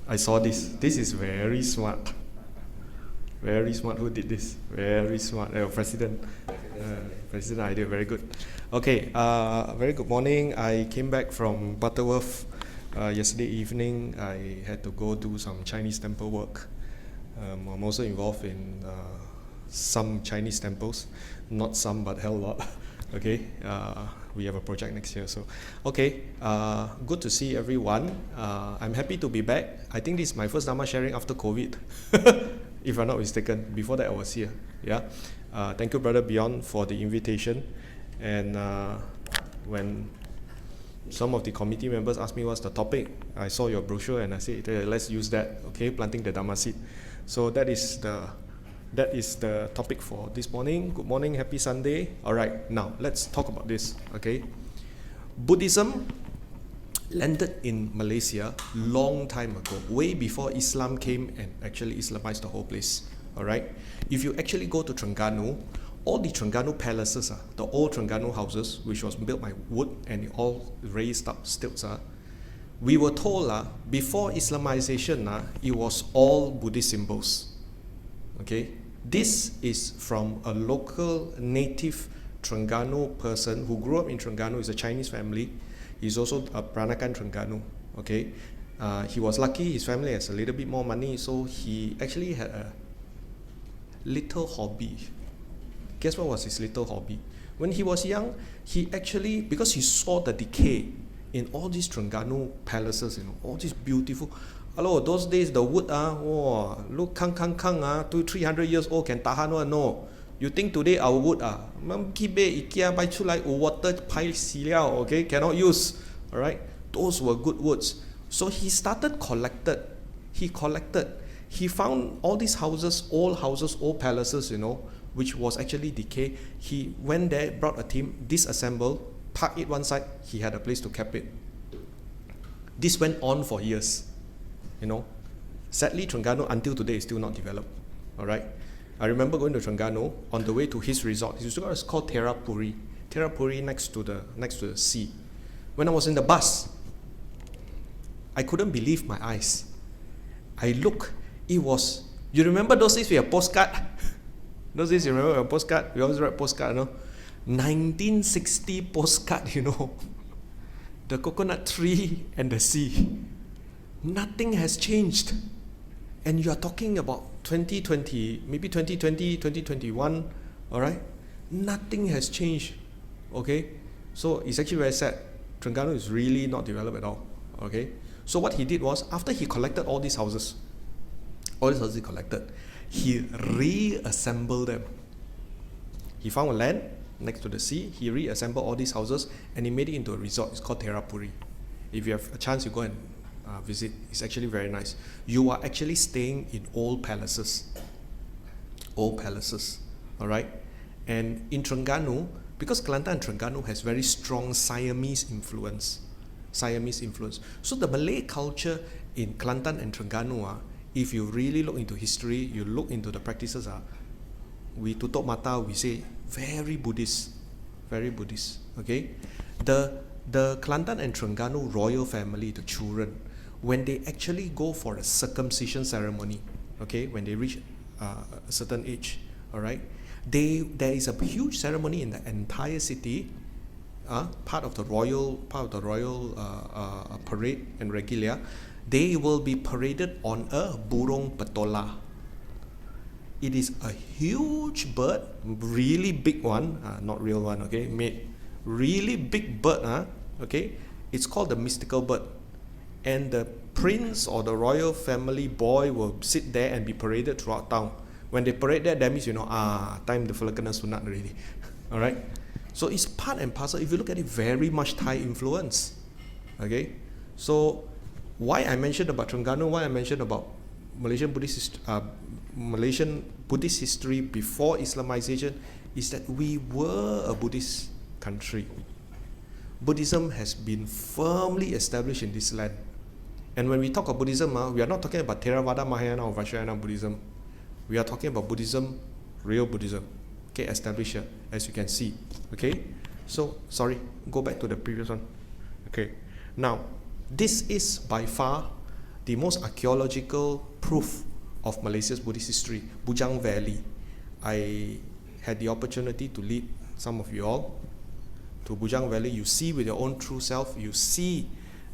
I saw this. This is very smart. Very smart. Who did this? Very smart. President. President idea. Very good. Okay. Very good morning. I came back from Butterworth yesterday evening. I had to go do some Chinese temple work. I'm also involved in some Chinese temples. Not some, but hell lot. Okay. We have a project next year. So, okay. Good to see everyone. I'm happy to be back. I think this is my first Dhamma sharing after COVID. If I'm not mistaken. Before that I was here. Yeah. Thank you, Brother Beyond, for the invitation. And when some of the committee members asked me what's the topic, I saw your brochure and I said, let's use that. Okay, planting the Dhamma seed. So that is the topic for this morning. Good morning, happy Sunday. All right, now let's talk about this. Okay, Buddhism landed in Malaysia long time ago, way before Islam came and actually Islamized the whole place. All right, if you actually go to Terengganu, all the Terengganu palaces, the old Terengganu houses, which was built by wood and all raised up stilts, we were told before Islamization, it was all Buddhist symbols. Okay, this is from a local native Terengganu person who grew up in Terengganu. Is a Chinese family. He's also a Peranakan Terengganu. Okay, he was lucky. His family has a little bit more money, so he actually had a little hobby. Guess what was his little hobby? When he was young, he actually, because he saw the decay in all these Terengganu palaces, all these beautiful. Hello, those days the wood look 200-300 years old can tahan one. No, you think today our wood IKEA 摆出来 water 拍死了 okay, cannot use. All right, those were good woods. So he started collected. He found all these houses, old palaces, which was actually decay. He went there, brought a team, disassembled, parked it one side. He had a place to keep it. This went on for years. Sadly, Terengganu until today is still not developed. All right, I remember going to Terengganu on the way to his resort. His resort is called Terapuri, next to the sea. When I was in the bus, I couldn't believe my eyes. I look. It was. You remember those days we had postcard? Those days you remember a postcard? We always write postcard, 1960 postcard, The coconut tree and the sea. Nothing has changed. And you are talking about 2020, maybe 2020, 2021, all right? Nothing has changed, okay? So it's actually very sad. Terengganu is really not developed at all, okay? So what he did was, after he collected all these houses he collected, he reassembled them. He found a land next to the sea, he reassembled all these houses, and he made it into a resort. It's called Terapuri. If you have a chance, you go and visit. It's actually very nice. You are actually staying in old palaces, all right? And in Terengganu, because Kelantan and Terengganu has very strong Siamese influence. So the Malay culture in Kelantan and Terengganu, if you really look into history, you look into the practices, we tutup mata, we say very Buddhist, okay? The Kelantan and Terengganu royal family, the children, when they actually go for a circumcision ceremony, okay, when they reach a certain age, all right, there is a huge ceremony in the entire city, part of the royal parade and regalia. They will be paraded on a burung petola. It is a huge bird, really big one, not real one, okay, made really big bird, okay. It's called the mystical bird. And the prince or the royal family boy will sit there and be paraded throughout town. When they parade there, that means time the fella kena sunat already. All right. So it's part and parcel. If you look at it, very much Thai influence. Okay. So why I mentioned about Terengganu, why I mentioned about Malaysian Buddhist history before Islamization, is that we were a Buddhist country. Buddhism has been firmly established in this land. And when we talk of Buddhism, we are not talking about Theravada, Mahayana or Vajrayana Buddhism. We are talking about Buddhism, real Buddhism, okay, established here, as you can see, okay? So, sorry, go back to the previous one. Okay, now, this is by far the most archaeological proof of Malaysia's Buddhist history, Bujang Valley. I had the opportunity to lead some of you all to Bujang Valley. You see with your own true self, you see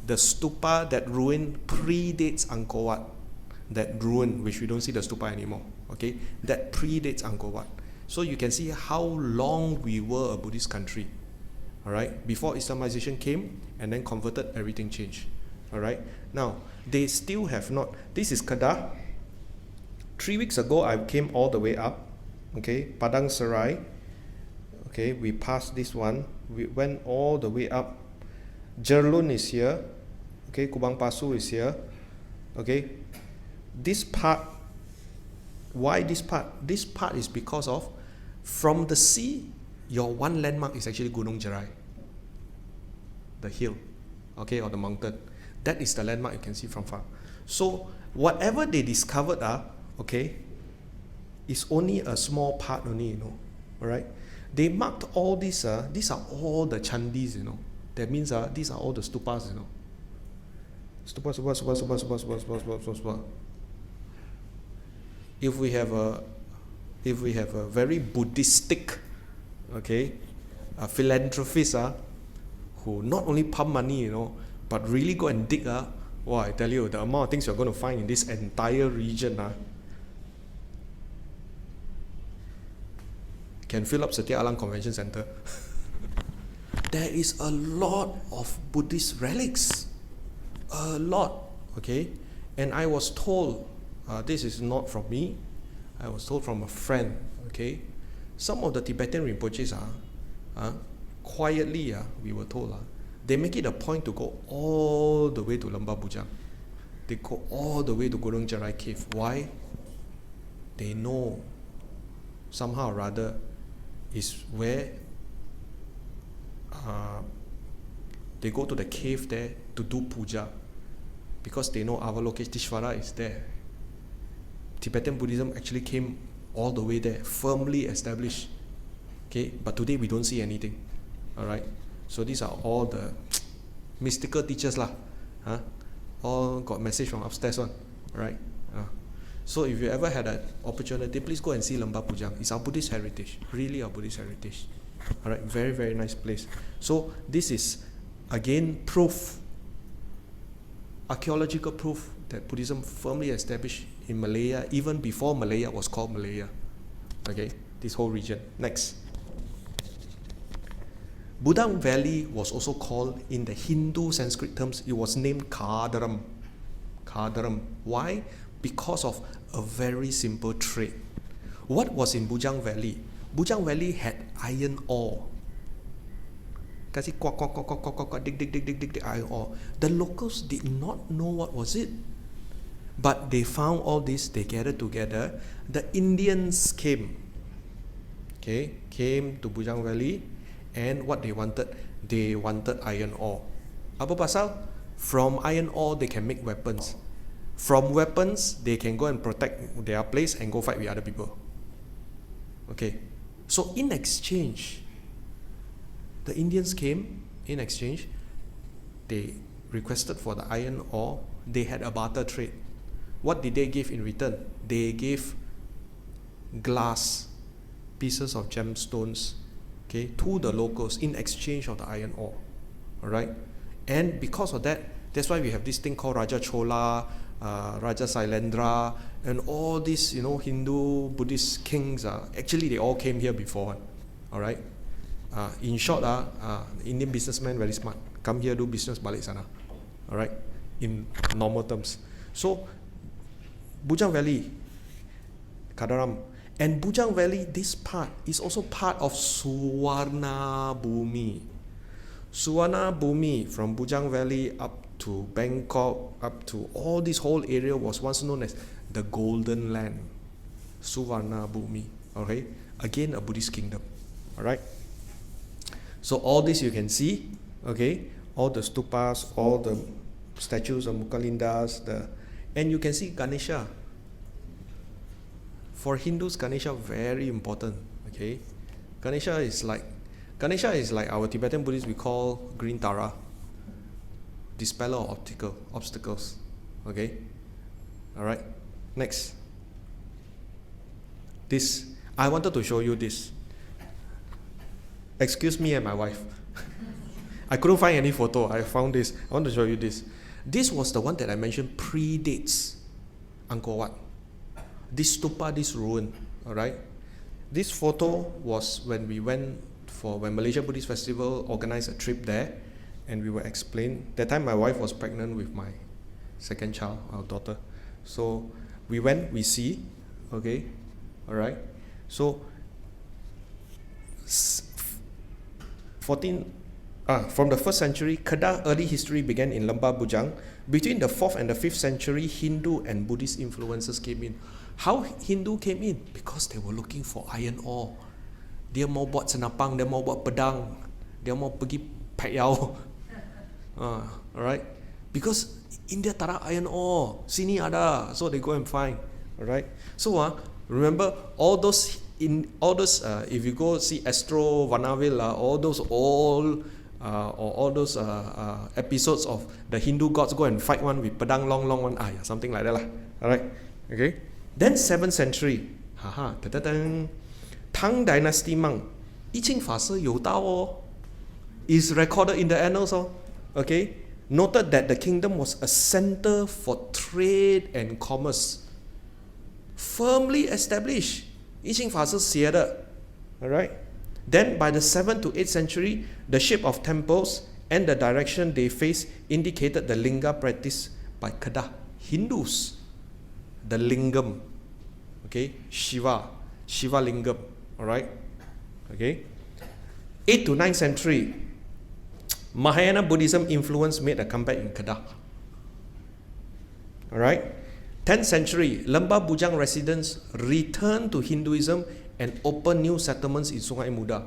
the stupa that ruin predates Angkor Wat. That ruin, which we don't see the stupa anymore, okay? That predates Angkor Wat. So you can see how long we were a Buddhist country, all right? Before Islamization came and then converted, everything changed, all right? Now, they still have not, this is Kedah. 3 weeks ago, I came all the way up, okay? Padang Serai, okay? We passed this one, we went all the way up. Jerlun is here, okay? Kubang Pasu is here, okay? This part, why this part? This part is because of, from the sea, your one landmark is actually Gunung Jerai, the hill, okay, or the mountain. That is the landmark you can see from far. So whatever they discovered, okay, is only a small part only, you know, all right? They marked all these are all the chandis, you know. That means these are all the stupas, you know. Stupa. If we have a very Buddhistic, okay, philanthropist who not only pump money, you know, but really go and dig, wow, I tell you, the amount of things you're going to find in this entire region can fill up Setia Alang Convention Center. There is a lot of Buddhist relics, a lot, okay, and I was told, this is not from me, I was told from a friend, okay, some of the Tibetan Rinpoches quietly, we were told, they make it a point to go all the way to Lembah Bujang. They go all the way to Gunung Jerai Cave. Why? They know somehow or other is where they go to the cave there to do puja, because they know Avalokiteshvara is there. Tibetan Buddhism actually came all the way there, firmly established. Okay, but today we don't see anything. All right, so these are all the mystical teachers lah. All got message from upstairs one. All right. So if you ever had an opportunity, please go and see Lembah Bujang. It's our Buddhist heritage, really our Buddhist heritage. All right, very, very nice place. So this is again proof, archaeological proof that Buddhism firmly established in Malaya, even before Malaya was called Malaya. Okay, this whole region. Next. Bujang Valley was also called, in the Hindu Sanskrit terms, it was named Kadaram. Kadaram. Why? Because of a very simple trade. What was in Bujang Valley? Bujang Valley had iron ore. Kasi dig iron ore. The locals did not know what was it. But they found all this, they gathered together. The Indians came to Bujang Valley, and what they wanted iron ore. Apa pasal? From iron ore they can make weapons. From weapons they can go and protect their place and go fight with other people. Okay, so in exchange, the Indians came. In exchange, they requested for the iron ore. They had a barter trade. What did they give in return? They gave glass, pieces of gemstones, okay, to the locals in exchange of the iron ore. All right, and because of that, that's why we have this thing called Raja Chola, Raja Sailendra, and all these, you know, Hindu Buddhist kings. Actually, they all came here before. All right. In short, Indian businessmen very smart. Come here, do business, balik sana. All right. In normal terms. So, Bujang Valley, Kadaram, and Bujang Valley, this part is also part of Suwarna Bhumi. Suwarna Bhumi, from Bujang Valley up to Bangkok, up to all this whole area, was once known as the Golden Land. Suwarna Bhumi. Okay, again a Buddhist kingdom. All right. So all this you can see. Okay, all the stupas, all the statues of Mukhalindas, and you can see Ganesha. For Hindus, Ganesha very important. Okay, Ganesha is like our Tibetan Buddhists we call Green Tara, dispeller of obstacles. Okay? Alright? Next. This, I wanted to show you this. Excuse me and my wife. I couldn't find any photo. I found this. I want to show you this. This was the one that I mentioned predates Angkor Wat. This stupa, this ruin. Alright? This photo was when we went when Malaysia Buddhist Festival organized a trip there, and we were explained. That time my wife was pregnant with my second child, our daughter. So we went, we see, okay, alright. So from the 1st century, Kedah early history began in Lembah Bujang. Between the 4th and the 5th century, Hindu and Buddhist influences came in. How Hindu came in? Because they were looking for iron ore. Dia mau buat senapang, dia mau buat pedang, dia mau pergi payau. Alright? Because India tak ada iron ore, sini ada, so they go and find. Alright? So remember all those if you go see Astro Vanaville, all those old or all those episodes of the Hindu gods go and fight one with pedang long one, something like that lah. Alright? Okay? Then 7th century, Tang Dynasty monk, 一清法师有道哦, is recorded in the annals. Okay? Noted that the kingdom was a center for trade and commerce. Firmly established. 一清法师写的. Alright? Then by the 7th to 8th century, the shape of temples and the direction they faced indicated the linga practice by Kedah Hindus. The lingam. Okay? Shiva lingam. Alright? Okay? 8th to 9th century, Mahayana Buddhism influence made a comeback in Kedah. Alright? 10th century, Lembah Bujang residents returned to Hinduism and opened new settlements in Sungai Muda.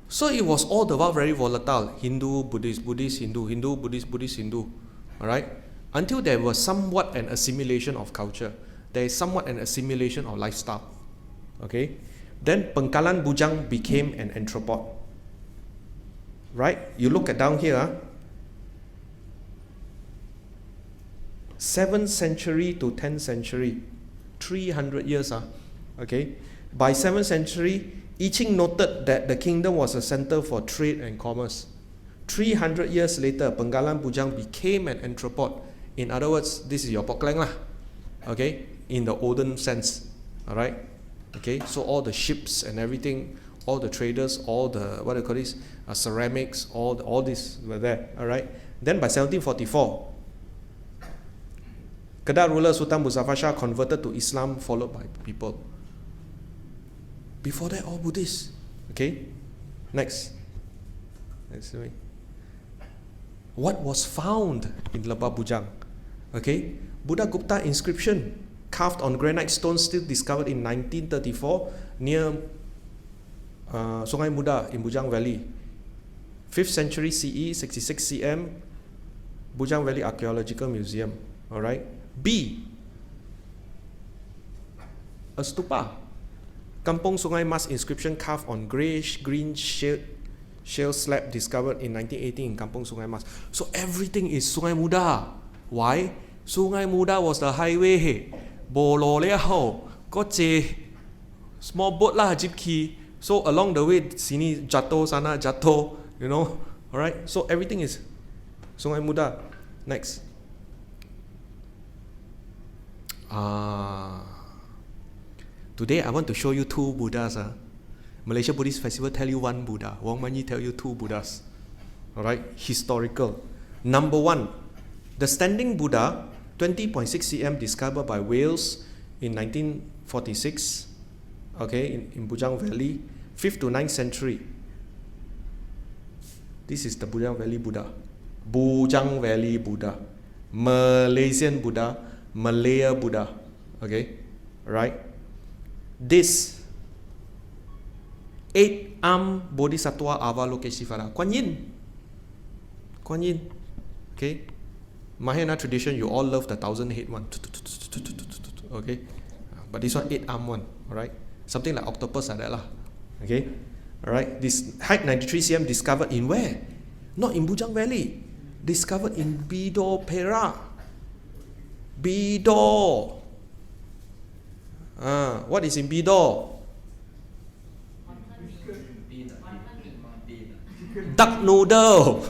So it was all the while very volatile. Hindu, Buddhist, Buddhist, Hindu, Hindu, Buddhist, Buddhist, Hindu. Alright? Until there was somewhat an assimilation of culture. There is somewhat an assimilation of lifestyle. Okay? Then Pengkalan Bujang became an entrepot. Right? You look at down here. 7th century to 10th century. 300 years. Okay? By 7th century, I Ching noted that the kingdom was a center for trade and commerce. 300 years later, Pengkalan Bujang became an entrepot. In other words, this is your Poklang lah. Okay? In the olden sense. Alright? Okay? So all the ships and everything, all the traders, all the, what do you call this? Ceramics, all this were there. Alright? Then by 1744, Kedah ruler Sultan Muzaffar Shah converted to Islam, followed by people. Before that, all Buddhists. Okay? Next. What was found in Lembah Bujang? Okay? Buddha Gupta inscription carved on granite stones still discovered in 1934 near Sungai Muda in Bujang Valley. 5th century CE, 66 cm, Bujang Valley Archaeological Museum. Alright? B. A stupa. Kampong Sungai Mas inscription carved on greyish-green shale slab discovered in 1918 in Kampong Sungai Mas. So everything is Sungai Muda. Why? Sungai Muda was the highway. Bolo liao, got small boat lah, jeep key. So along the way, sini jatuh, sana jatuh, you know. Alright, so everything is Sungai Muda. Next. Today I want to show you two Buddhas. Malaysia Buddhist Festival tell you one Buddha. Mun Yee tell you two Buddhas. Alright, historical. Number 1, the standing Buddha, 20.6 cm, discovered by Wales in 1946. Okay, in Bujang Valley, 5th to 9th century. This is the Bujang Valley Buddha. Bujang Valley Buddha. Malaysian Buddha. Malaya Buddha. Okay, right? This 8-armed Bodhisattva Avalokiteshvara. Kuan Yin. Okay? Mahayana tradition, you all love the 1,000-head one. Okay? But this one 8-armed one. Alright? Something like octopus like that lah. Okay? Alright? This height 93 cm discovered in where? Not in Bujang Valley. Discovered in Bido, Perak. Bidor. What is in Bidor? Duck noodle.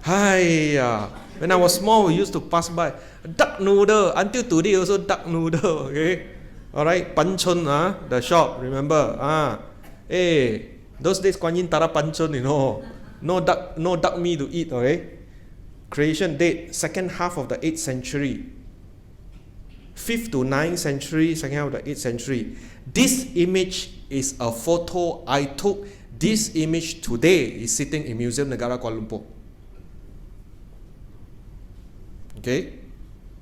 Hiya. When I was small, we used to pass by duck noodle. Until today, also duck noodle. Okay. All right. Panchon, the shop. Remember? Hey, those days Kuan Yin Tara Panchon, you know. No duck meat to eat. Okay. Creation date, second half of the 8th century. 5th to 9th century, second half of the 8th century. This image is a photo I took. This image today is sitting in Museum Negara Kuala Lumpur. Okay?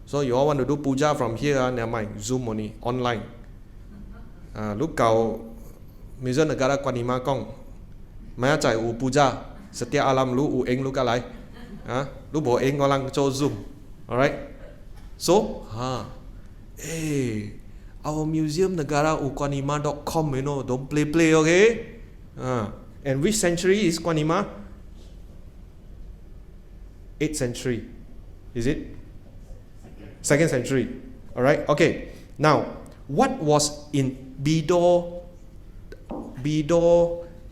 So you all want to do puja from here, never mind, Zoom only, online. Lúc cầu Museum Negara Kuala Lumpur kong, mấy chạy u puja, setiap alam lu u eng lu ka lai. Lu bo eng orang cho Zoom. Alright? So, hey, our museum negara ukwanima.com, you know, don't play, okay? And which century is Kwanima? 8th century. Is it? 2nd century. Alright? Okay. Now, what was in Bidor,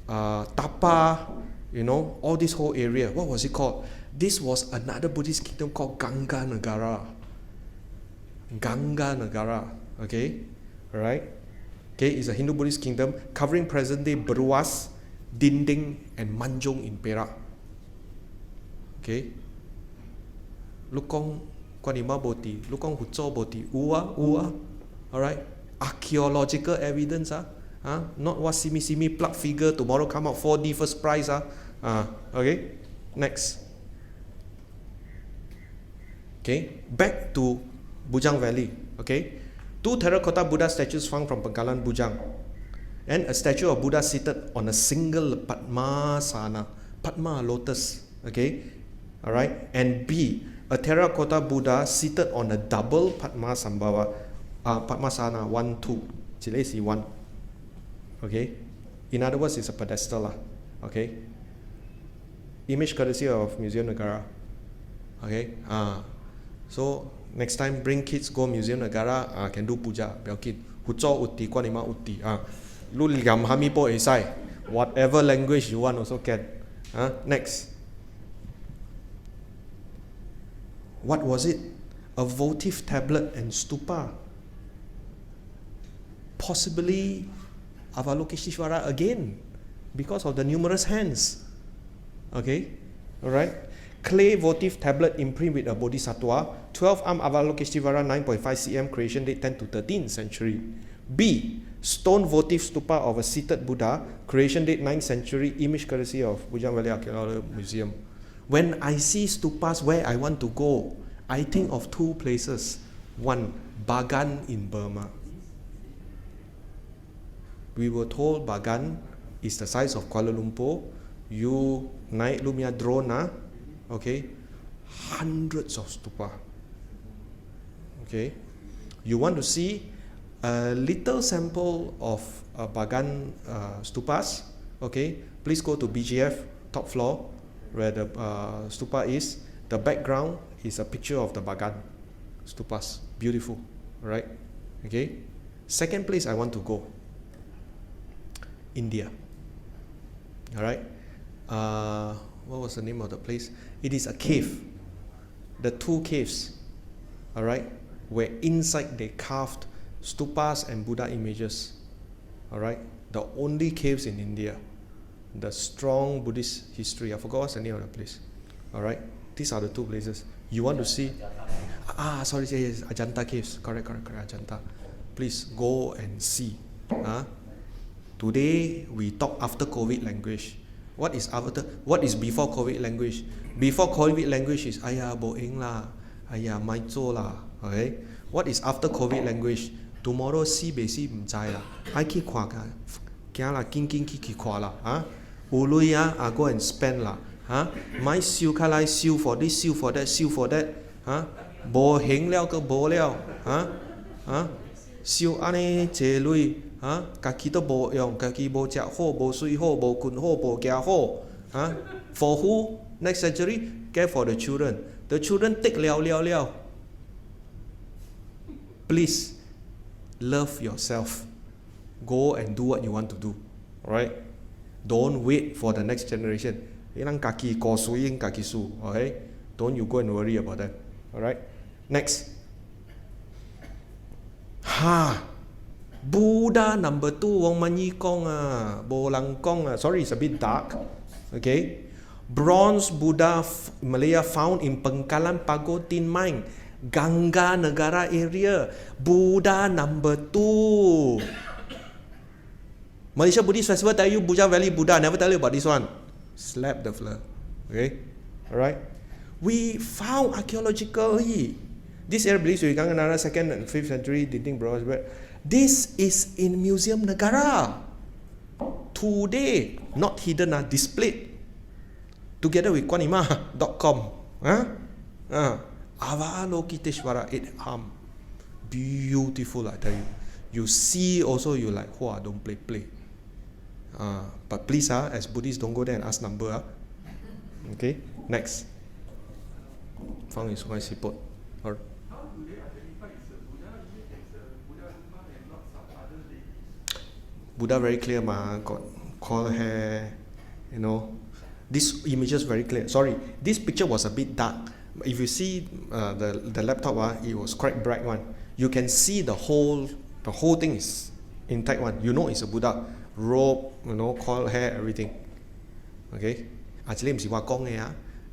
Tapa, you know, all this whole area? What was it called? This was another Buddhist kingdom called Ganga Nagara. Ganga Nagara. Okay? Alright? Okay, it's a Hindu Buddhist kingdom covering present-day Beruas, Dinding, and Manjung in Perak. Okay? Lukong Kwanima Boti, Lukong Hucho Boti, Ua. Alright? Archaeological evidence, not what simi plug figure, tomorrow come out 4D first prize, okay? Next. Okay, back to Bujang Valley. Okay, 2 terracotta Buddha statues found from Pangkalan Bujang, and a statue of Buddha seated on a single Padmasana, Padma lotus. Okay, all right, and B, a terracotta Buddha seated on a double Padmasambhava, Padmasana 1, 2, Chilesi 1. Okay, in other words, it's a pedestal. Okay, image courtesy of Museum Negara. Okay, so next time bring kids go Museum Negara, can do puja. Biakin huco uti kwanima uti. Lu liam hami po esai. Whatever language you want also can. Next. What was it? A votive tablet and stupa. Possibly Avalokiteshvara again, because of the numerous hands. Okay, all right. Clay votive tablet imprint with a Bodhisattva, 12-arm Avalokiteshvara 9.5 cm, creation date 10 to 13th century. B, stone votive stupa of a seated Buddha, creation date 9th century, image courtesy of Bujang Valley Archaeological Museum. When I see stupas where I want to go, I think of 2 places. One, Bagan in Burma. We were told Bagan is the size of Kuala Lumpur. You naik lumia drone, okay, hundreds of stupa. Okay, you want to see a little sample of Bagan stupas? Okay, please go to BGF top floor where the stupa is. The background is a picture of the Bagan stupas. Beautiful, right? Okay. Second place I want to go, India. All right. What was the name of the place? It is a cave. The 2 caves, all right, where inside they carved stupas and Buddha images. All right, the only caves in India. The strong Buddhist history. I forgot what's the name of the place. All right, these are the 2 places you want to see. Sorry, yes, Ajanta caves. Correct, Ajanta. Please go and see. Today we talk after COVID language. What is before COVID language? Before COVID language is ayah boeng lah, ayah mai zo lah. Okay. What is after COVID language? Tomorrow si besi mzai lah. I ki kwa ka, kia la king ki kwa lah. Ului go and spend lah. My siu ka lai siu for this, siu for that, siu for that. Bo heng liao ke bo liao. Siu ane che lui. Kaki to bo yong, kaki bo chia ho, bo sui ho, bo kun ho, bo gia ho. For who? Next century, care for the children. The children take liao. please love yourself. Go and do what you want to do. Alright? Don't wait for the next generation. Ilang kaki ko su, ilang kaki su. Okay? Don't you go and worry about that. Alright? Next. Buddha number 2, Wong Mun Yee Kong Bo Lang Kong sorry, it's a bit dark. Okay? Bronze Buddha Malaya found in Pengkalan Pago Tin Mine, Ganga Negara area. Buddha number 2. Malaysia Buddhist Festival tell you Buddha Valley Buddha, never tell you about this one. Slap the floor. Okay? Alright? We found archaeologically this area believes we Ganga Nara 2nd and 5th century Dinding Bronze. This is in Museum Negara. Today, not hidden, displayed. Together with Kwanima.com. Avalokiteshvara 8 arm. Beautiful, I tell you. You see also, you like, don't play. But please, as Buddhists, don't go there and ask number. Okay, next. Found in Sungai Siput. How do they identify it's a Buddha? It's a Buddha Dhamma and not some other ladies. Buddha very clear, got curly hair, you know. This image is very clear. Sorry, this picture was a bit dark. If you see the laptop, it was quite bright one. You can see the whole thing is intact one. You know it's a Buddha. Robe, you know, curly hair, everything. Okay? Actually, I'm saying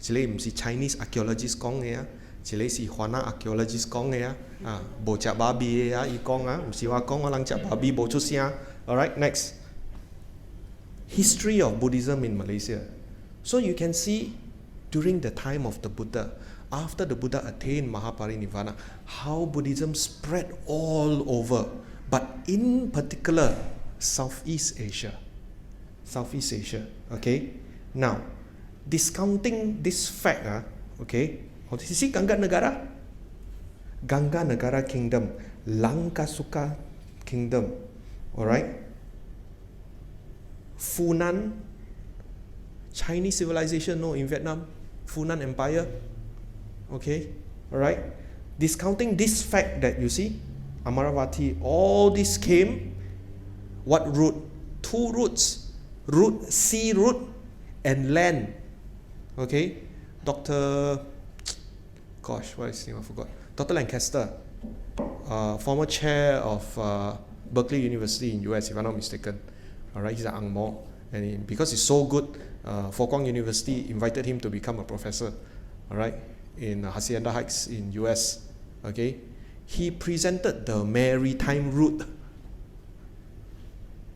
actually, I'm Chinese archaeologist 講嘅這裡是華南 archaeologist 講嘅無隻巴比嘅伊講唔是話講我人隻巴比無出聲。Alright, next. History of Buddhism in Malaysia. So you can see during the time of the Buddha, after the Buddha attained Mahaparinirvana, how Buddhism spread all over, but in particular, Southeast Asia. Okay? Now, discounting this fact, okay, you see Ganga Negara Kingdom, Langkasuka Kingdom, alright, Funan, Chinese civilization, no, in Vietnam, Funan Empire, okay, alright, discounting this fact that you see, Amaravati, all this came, what root? 2 roots, sea root and land. Okay, what is his name? I forgot. Dr. Lancaster, former chair of Berkeley University in US, if I'm not mistaken. Alright, he's an Ang Mo, and because he's so good, Fo Guang University invited him to become a professor. Alright, in Hacienda Heights in US. Okay, he presented the maritime route.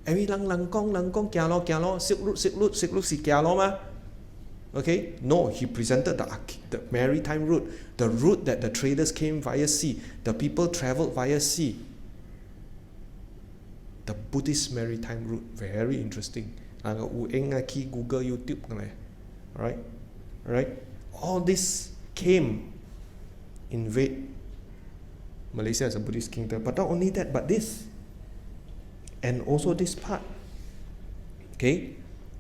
Every lang kong kia lo, silk route si kia lo ma. Okay, no, he presented the maritime route, the route that the traders came via sea, the people traveled via sea. The Buddhist maritime route, very interesting. Google, YouTube, right? All this came invade Malaysia as a Buddhist kingdom, but not only that, but this. And also this part. Okay?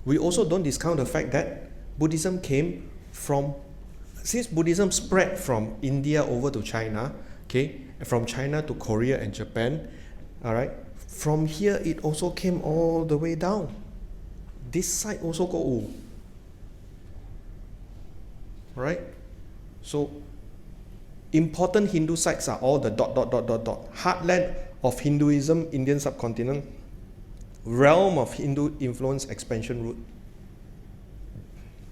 We also don't discount the fact that Buddhism came from, since Buddhism spread from India over to China, okay, from China to Korea and Japan, alright, from here it also came all the way down. This side also go. Right? So, important Hindu sites are all the ... Heartland of Hinduism, Indian subcontinent, realm of Hindu influence expansion route.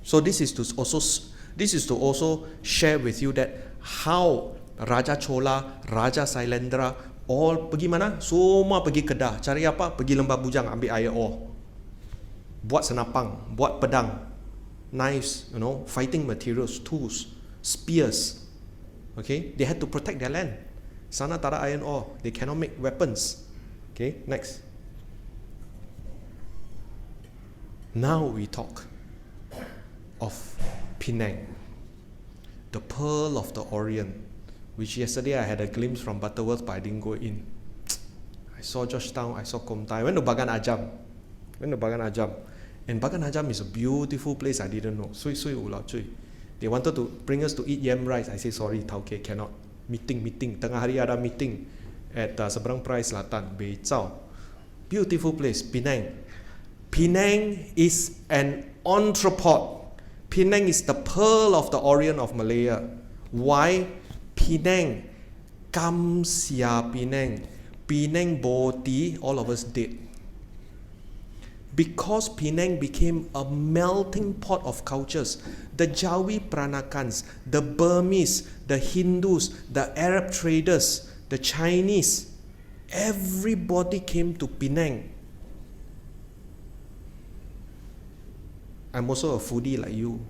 So this is to also share with you that how Raja Chola, Raja Sailendra all pergi mana? Semua pergi Kedah. Cari apa? Pergi Lembah Bujang ambil air ore. Buat senapang, buat pedang, knives, you know, fighting materials, tools, spears. Okay? They had to protect their land. Sana tak ada iron ore. They cannot make weapons. Okay, next. Now we talk of Penang, the Pearl of the Orient, which yesterday I had a glimpse from Butterworth, but I didn't go in. I saw Georgetown, I saw Komtai. I went to Bagan Ajam. And Bagan Ajam is a beautiful place I didn't know. Sui ulau cui. They wanted to bring us to eat yam rice. I say sorry, Tauke, cannot. Meeting. Tengah hari ada meeting. at Seberang Perai Selatan, Beizhou. Beautiful place, Penang. Penang is an entrepot. Penang is the pearl of the Orient of Malaya. Why? Penang, Kam Sia Penang. Penang Boti, all of us dead. Because Penang became a melting pot of cultures. The Jawi Peranakans, the Burmese, the Hindus, the Arab traders, the Chinese, everybody came to Penang. I'm also a foodie like you.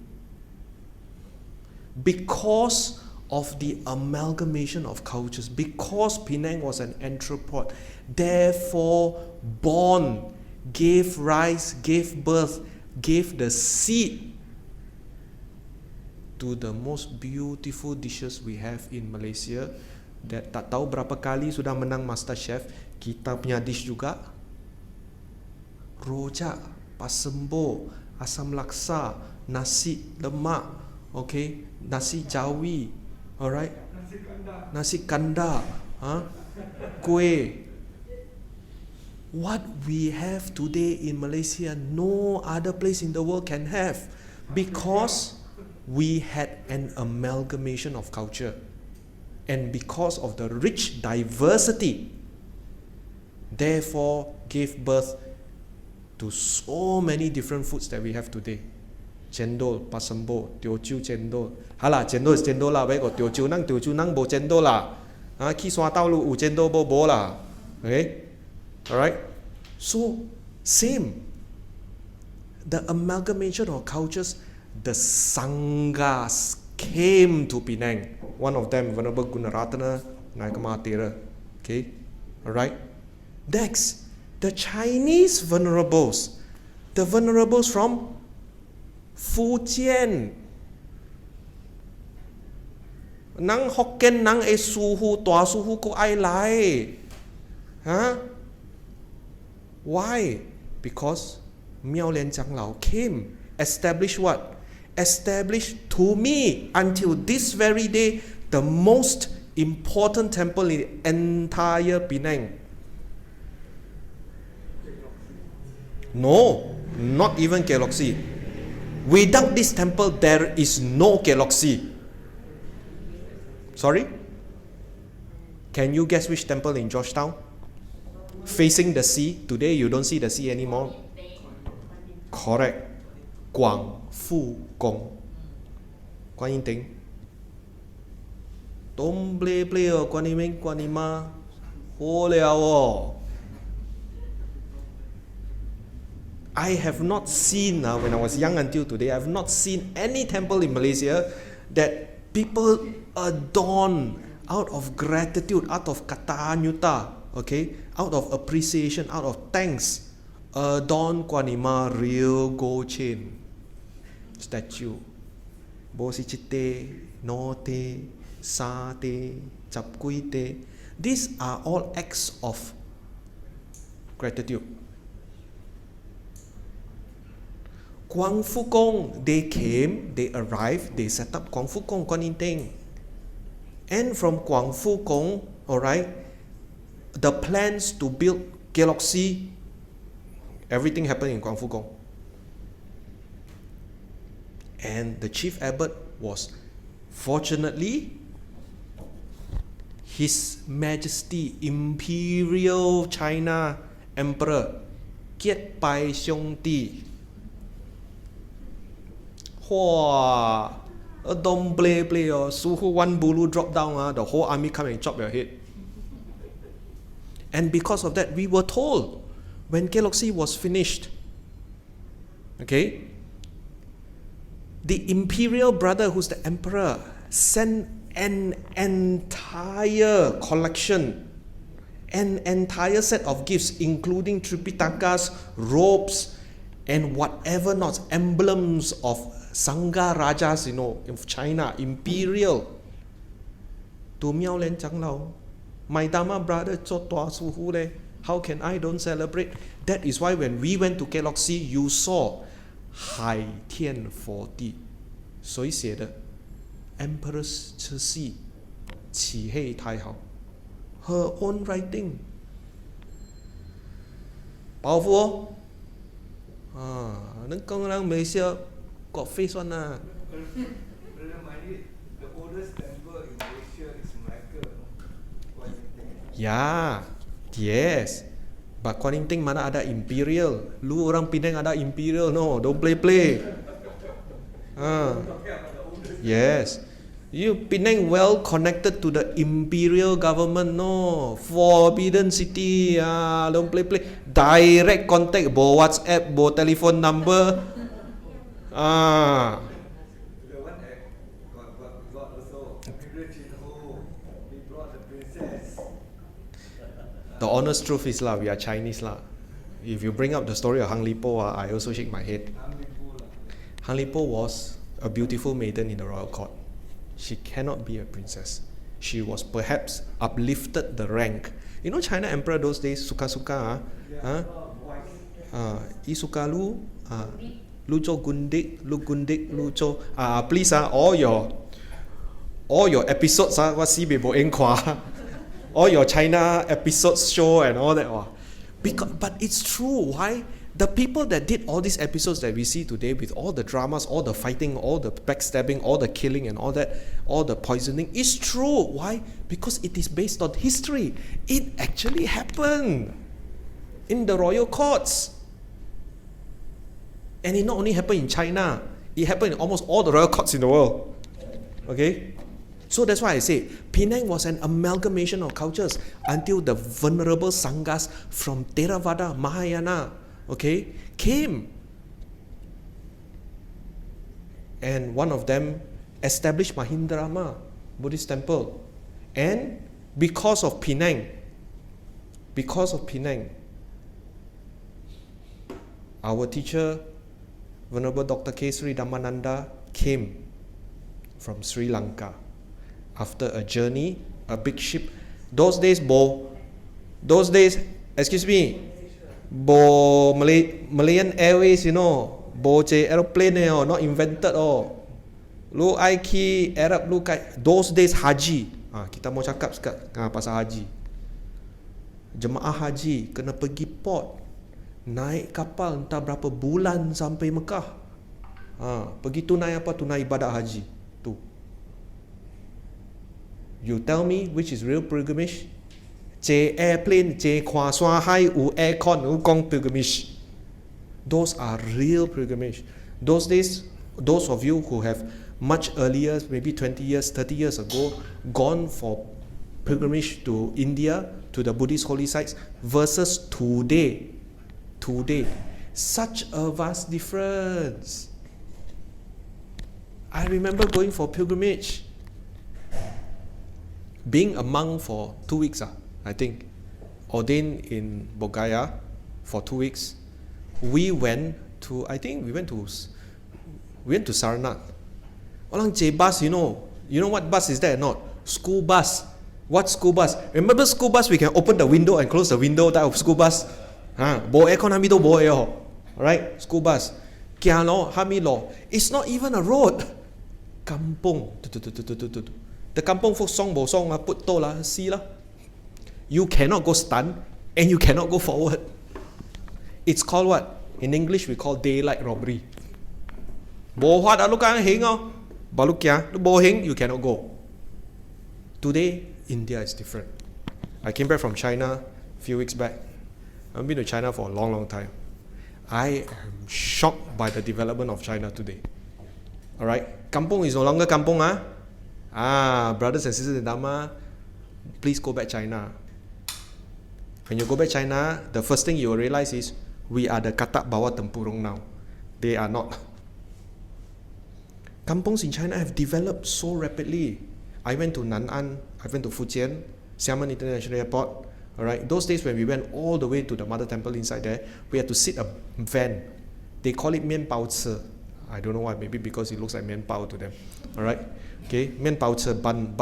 Because of the amalgamation of cultures, because Penang was an entrepot, therefore born, gave rise, gave birth, gave the seed to the most beautiful dishes we have in Malaysia. That tak tahu berapa kali sudah menang Master Chef. Kita punya dish juga, rojak, pasembo, asam laksa, nasi lemak, okay, nasi Jawi, alright, nasi kanda, kuih. What we have today in Malaysia, no other place in the world can have, because we had an amalgamation of culture, and because of the rich diversity, therefore gave birth to so many different foods that we have today. Cendol, pasembo, Teochew cendol. Hala, cendol is cendol lah, baik ko Teochew nang bo cendol lah. Ki sua tau lu u cendol bo lah. Okay? Alright? So, same. The amalgamation of cultures, the Sanghas came to Penang. One of them, Venerable Gunaratana Nagamatera. Okay? Alright? Next, the Chinese venerables. The venerables from Fujian. Nang Hokkien nang e suhu, tua suhu ko ai lai. Huh? Why? Because Miao Lian Changlao came, established what? Established to me, until this very day, the most important temple in the entire Penang. No, not even Galaxy. Without this temple, there is no Galaxy. Sorry? Can you guess which temple in Georgetown? Facing the sea. Today you don't see the sea anymore. Correct. Guang Fu Gong. Guan Yin Ting. Don't play oh, Guan Yin Ming, Guan Yin Ma. Ho liao oh. I have not seen, when I was young until today, I have not seen any temple in Malaysia that people adorn out of gratitude, out of katanyuta, okay, out of appreciation, out of thanks. Adorn Kuan Yin Ma real gold chain statue. Bosi chite, note, sate, chapkuite. These are all acts of gratitude. Guang Fu Gong, they came, they arrived, they set up Guang Fu Gong, Guan Yin Ting. And from Guang Fu Gong, alright, the plans to build Galaxy, everything happened in Guang Fu Gong. And the chief abbot was, fortunately, His Majesty Imperial China Emperor Kiet Pai Xiong Ti. Don't play oh. Suhu one bulu drop down, the whole army come and chop your head. And because of that, we were told when Galaxy was finished, okay, the imperial brother, who's the emperor, sent an entire collection, an entire set of gifts, including Tripitakas, robes, and whatever not, emblems of Sangha Rajas, of China, imperial, to Miao Lian Changlao. My Dharma brother, how can I don't celebrate? That is why when we went to Galaxy, you saw Hai Tian 40. 谁写的 Emperor's 慈禧，启黑太后， her own writing. Powerful. Orang Malaysia got face one lah. The oldest temple in Malaysia is Malacca. Yeah, yes. But Kuan Yin Ting mana ada imperial. Lu orang Penang ada imperial, no. Don't play. Yes. You Penang well connected to the imperial government, no. Forbidden city, don't play. Direct contact, bo WhatsApp, bo telephone number. The one that got also he brought the princess. The honest truth is we are Chinese lah. If you bring up the story of Hang Li Po, I also shake my head. Hang Li Po was a beautiful maiden in the royal court. She cannot be a princess. She was perhaps uplifted the rank. You know China emperor those days suka-suka I suka lu lu cho gundik lu cho please all your episodes what si be bo eng kwa all your China episodes show and all that but it's true. Why? The people that did all these episodes that we see today with all the dramas, all the fighting, all the backstabbing, all the killing and all that, all the poisoning is true. Why? Because it is based on history. It actually happened in the royal courts. And it not only happened in China, it happened in almost all the royal courts in the world. Okay? So that's why I say Penang was an amalgamation of cultures until the venerable Sanghas from Theravada, Mahayana, came. And one of them established Mahindrama Buddhist temple. And because of Penang, our teacher, Venerable Dr. Kesari Dhammananda, came from Sri Lanka after a journey, a big ship. Those days, excuse me, Malayan Airways, aeroplane, not invented. Lu Aiki, Arab, lu those days haji. Kita mau cakap sekarang pasal haji. Jemaah haji kena pergi port, naik kapal entah berapa bulan sampai Mekah. Pergi tunai apa? Tunai ibadat haji. Tu. You tell me which is real pilgrimage? 坐 airplane, 坐看山海有 aircon 有讲 pilgrimage. Those are real pilgrimage. Those days, those of you who have much earlier, maybe 20 years, 30 years ago, gone for pilgrimage to India, to the Buddhist holy sites, versus today, such a vast difference. I remember going for pilgrimage, being a monk for 2 weeks, I think, ordained in Bogaya for 2 weeks. We went to Sarnath. Orang bus, you know what bus is that or not? School bus. What school bus? Remember school bus, we can open the window and close the window type of school bus. Bo aircon hami do bo air. Alright, school bus. Kia lo, hami lo. It's not even a road. Kampung. The kampung folk song bo song put to la, see la. You cannot go stunt and you cannot go forward. It's called what? In English we call daylight robbery. Bo hua da lu kang heng ba lu kia, lu bo heng, you cannot go. Today, India is different. I came back from China a few weeks back. I've been to China for a long time. I am shocked by the development of China today. Alright? Kampung is no longer kampung, brothers and sisters in Dharma, please go back China. When you go back China, the first thing you will realize is we are the katak bawah tempurung now. They are not. Kampungs in China have developed so rapidly. I went to Nan'an, I went to Fujian, Xiamen International Airport. Alright, those days when we went all the way to the Mother Temple inside there, we had to sit a van. They call it mian pao ce. I don't know why, maybe because it looks like mian pao to them. Alright, okay, mian pao ce, bun,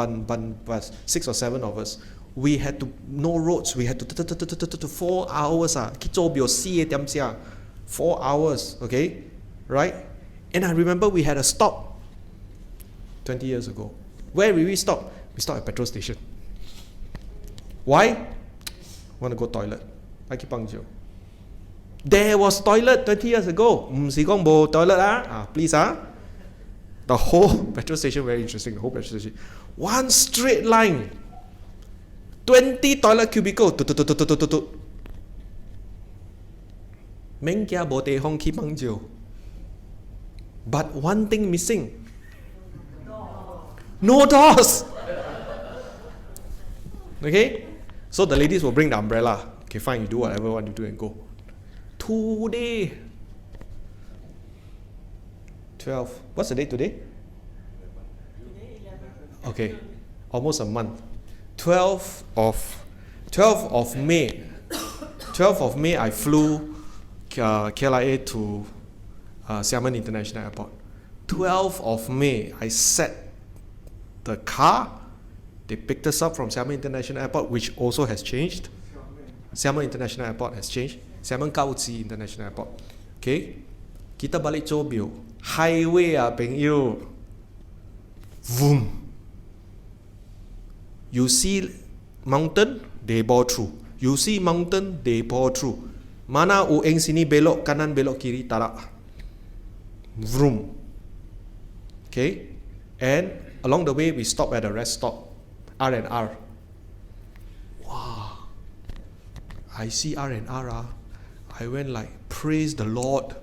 6 or 7 of us. We had to, no roads, we had to 4 hours, 4 hours, okay, right? And I remember we had a stop 20 years ago. Where did we stop? We stopped at a petrol station. Why? Want to go toilet. I keep on you. There was toilet 20 years ago. Toilet please The whole petrol station very interesting. The whole petrol station, one straight line, 20 toilet cubicle. But one thing missing. No doors. Okay? So the ladies will bring the umbrella. Okay, fine, you do whatever you want to do and go. Today, 12. What's the date today? Okay, almost a month. 12th of May. 12th of May, I flew KLIA to Xiamen International Airport. 12th of May, I sat the car. They picked us up from Xiamen International Airport, which also has changed. Xiamen International Airport has changed. Xiamen Kaoji International Airport. Okay? Kita balik Chobio. Highway pengyo. Vroom. You see mountain, they bore through. You see mountain, they bore through. Mana ueng sini belok kanan belok kiri tarak. Vroom. Okay? And along the way, we stop at a rest stop. R&R. Wow. I see R&R. I went like, praise the Lord.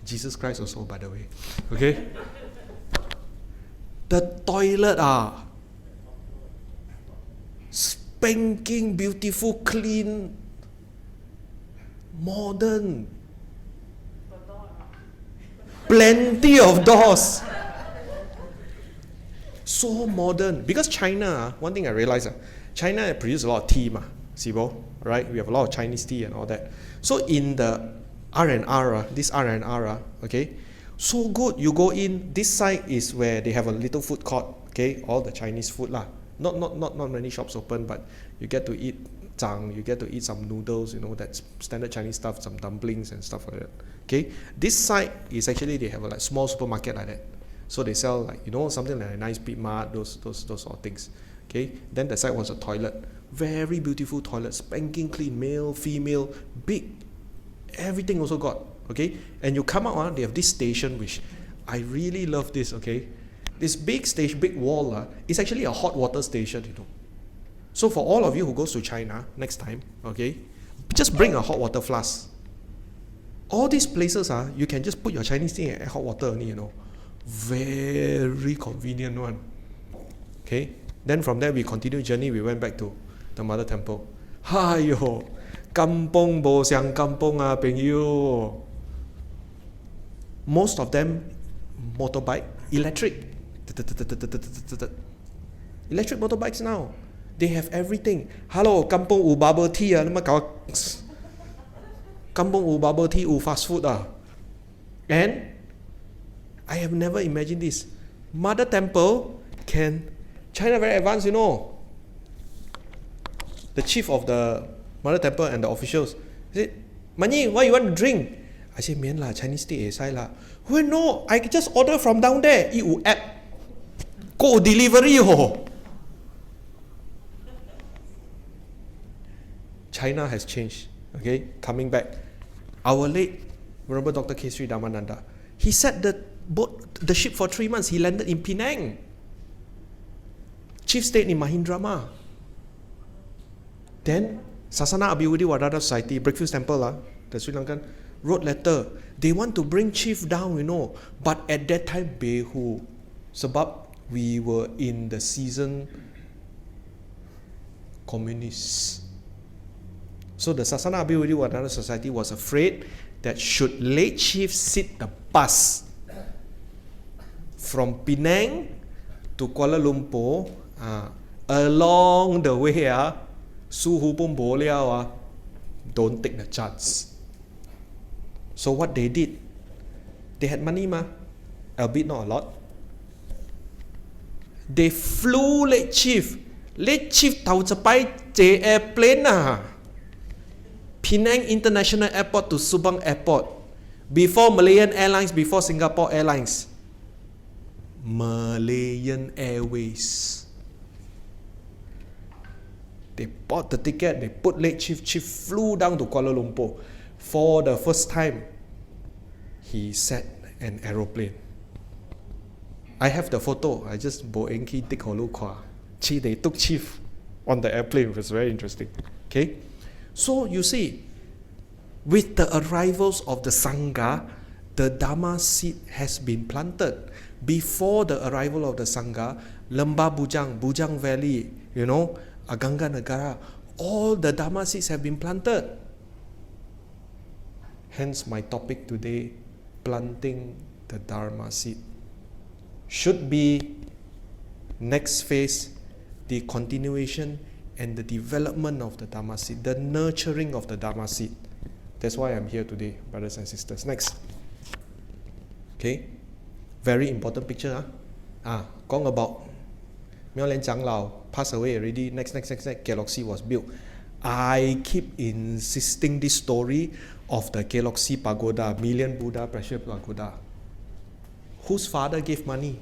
Jesus Christ also, by the way. Okay? The toilet spanking, beautiful, clean, modern. Plenty of doors. So modern. Because China, one thing I realized, China produces a lot of tea, Sibo, right? We have a lot of Chinese tea and all that. So in the R&R, this R&R, okay, so good. You go in, this side is where they have a little food court, okay, all the Chinese food lah. Not many shops open, but you get to eat zhang, you get to eat some noodles, that's standard Chinese stuff, some dumplings and stuff like that. Okay, this side is actually they have a like small supermarket like that. So they sell like something like a nice big mart, those sort of things. Okay, then the side was a toilet, very beautiful toilet, spanking clean, male, female, big, everything also got. Okay, and you come out, they have this station which I really love this. Okay, this big station, big wall is actually a hot water station. So for all of you who goes to China next time, okay, just bring a hot water flask. All these places you can just put your Chinese tea and hot water only. Very convenient one. Okay, then from there we continued journey. We went back to the Mother Temple. Hayo, kampong bo siang kampong pengyo. Most of them motorbike, electric. Electric motorbikes now. They have everything. Hello, kampong u bubble tea kampong u bubble tea u fast food And I have never imagined this. Mother Temple China very advanced, The chief of the Mother Temple and the officials said, Mun Yee, what you want to drink? I said, Mian lah, Chinese tea sai lah. Well, no, I just order from down there. You app. Go delivery China has changed. Okay, coming back. Our late Venerable Dr. Kesri Dhammananda, he set the ship for 3 months. He landed in Penang. Chief stayed in Mahindrama. Then Sasana Abhiwudi Wadada Society, Breakfast Temple, the Sri Lankan, wrote letter. They want to bring chief down, But at that time, Behu. Sebab we were in the season communists. So the Sasana Abhiwudi Wadada Society was afraid that should late chief sit the bus from Penang to Kuala Lumpur, along the way, Suhu pun boleh don't take the chance. So what they did, they had money albeit not a lot. They flew late chief. Late chief tahu capai J airplane Penang International Airport to Subang Airport. Before Malayan Airlines, before Singapore Airlines. Malayan Airways. They bought the ticket, they put late chief. Chief flew down to Kuala Lumpur. For the first time, he sat an aeroplane. I have the photo. I just boenki tik holu kwa. They took chief on the airplane. It was very interesting. Okay, so you see, with the arrivals of the Sangha, the Dharma seed has been planted. Before the arrival of the Sangha, Lembah Bujang, Bujang Valley, Aganga Negara, all the Dharma seeds have been planted. Hence my topic today, planting the Dharma seed. Should be next phase, the continuation and the development of the Dharma seed, the nurturing of the Dharma seed. That's why I'm here today, brothers and sisters. Next. Okay. Very important picture. Gong about Miao Lian Chang Lao passed away already. Next, Galaxy was built. I keep insisting this story of the Galaxy Pagoda, Million Buddha Pressure Pagoda. Whose father gave money?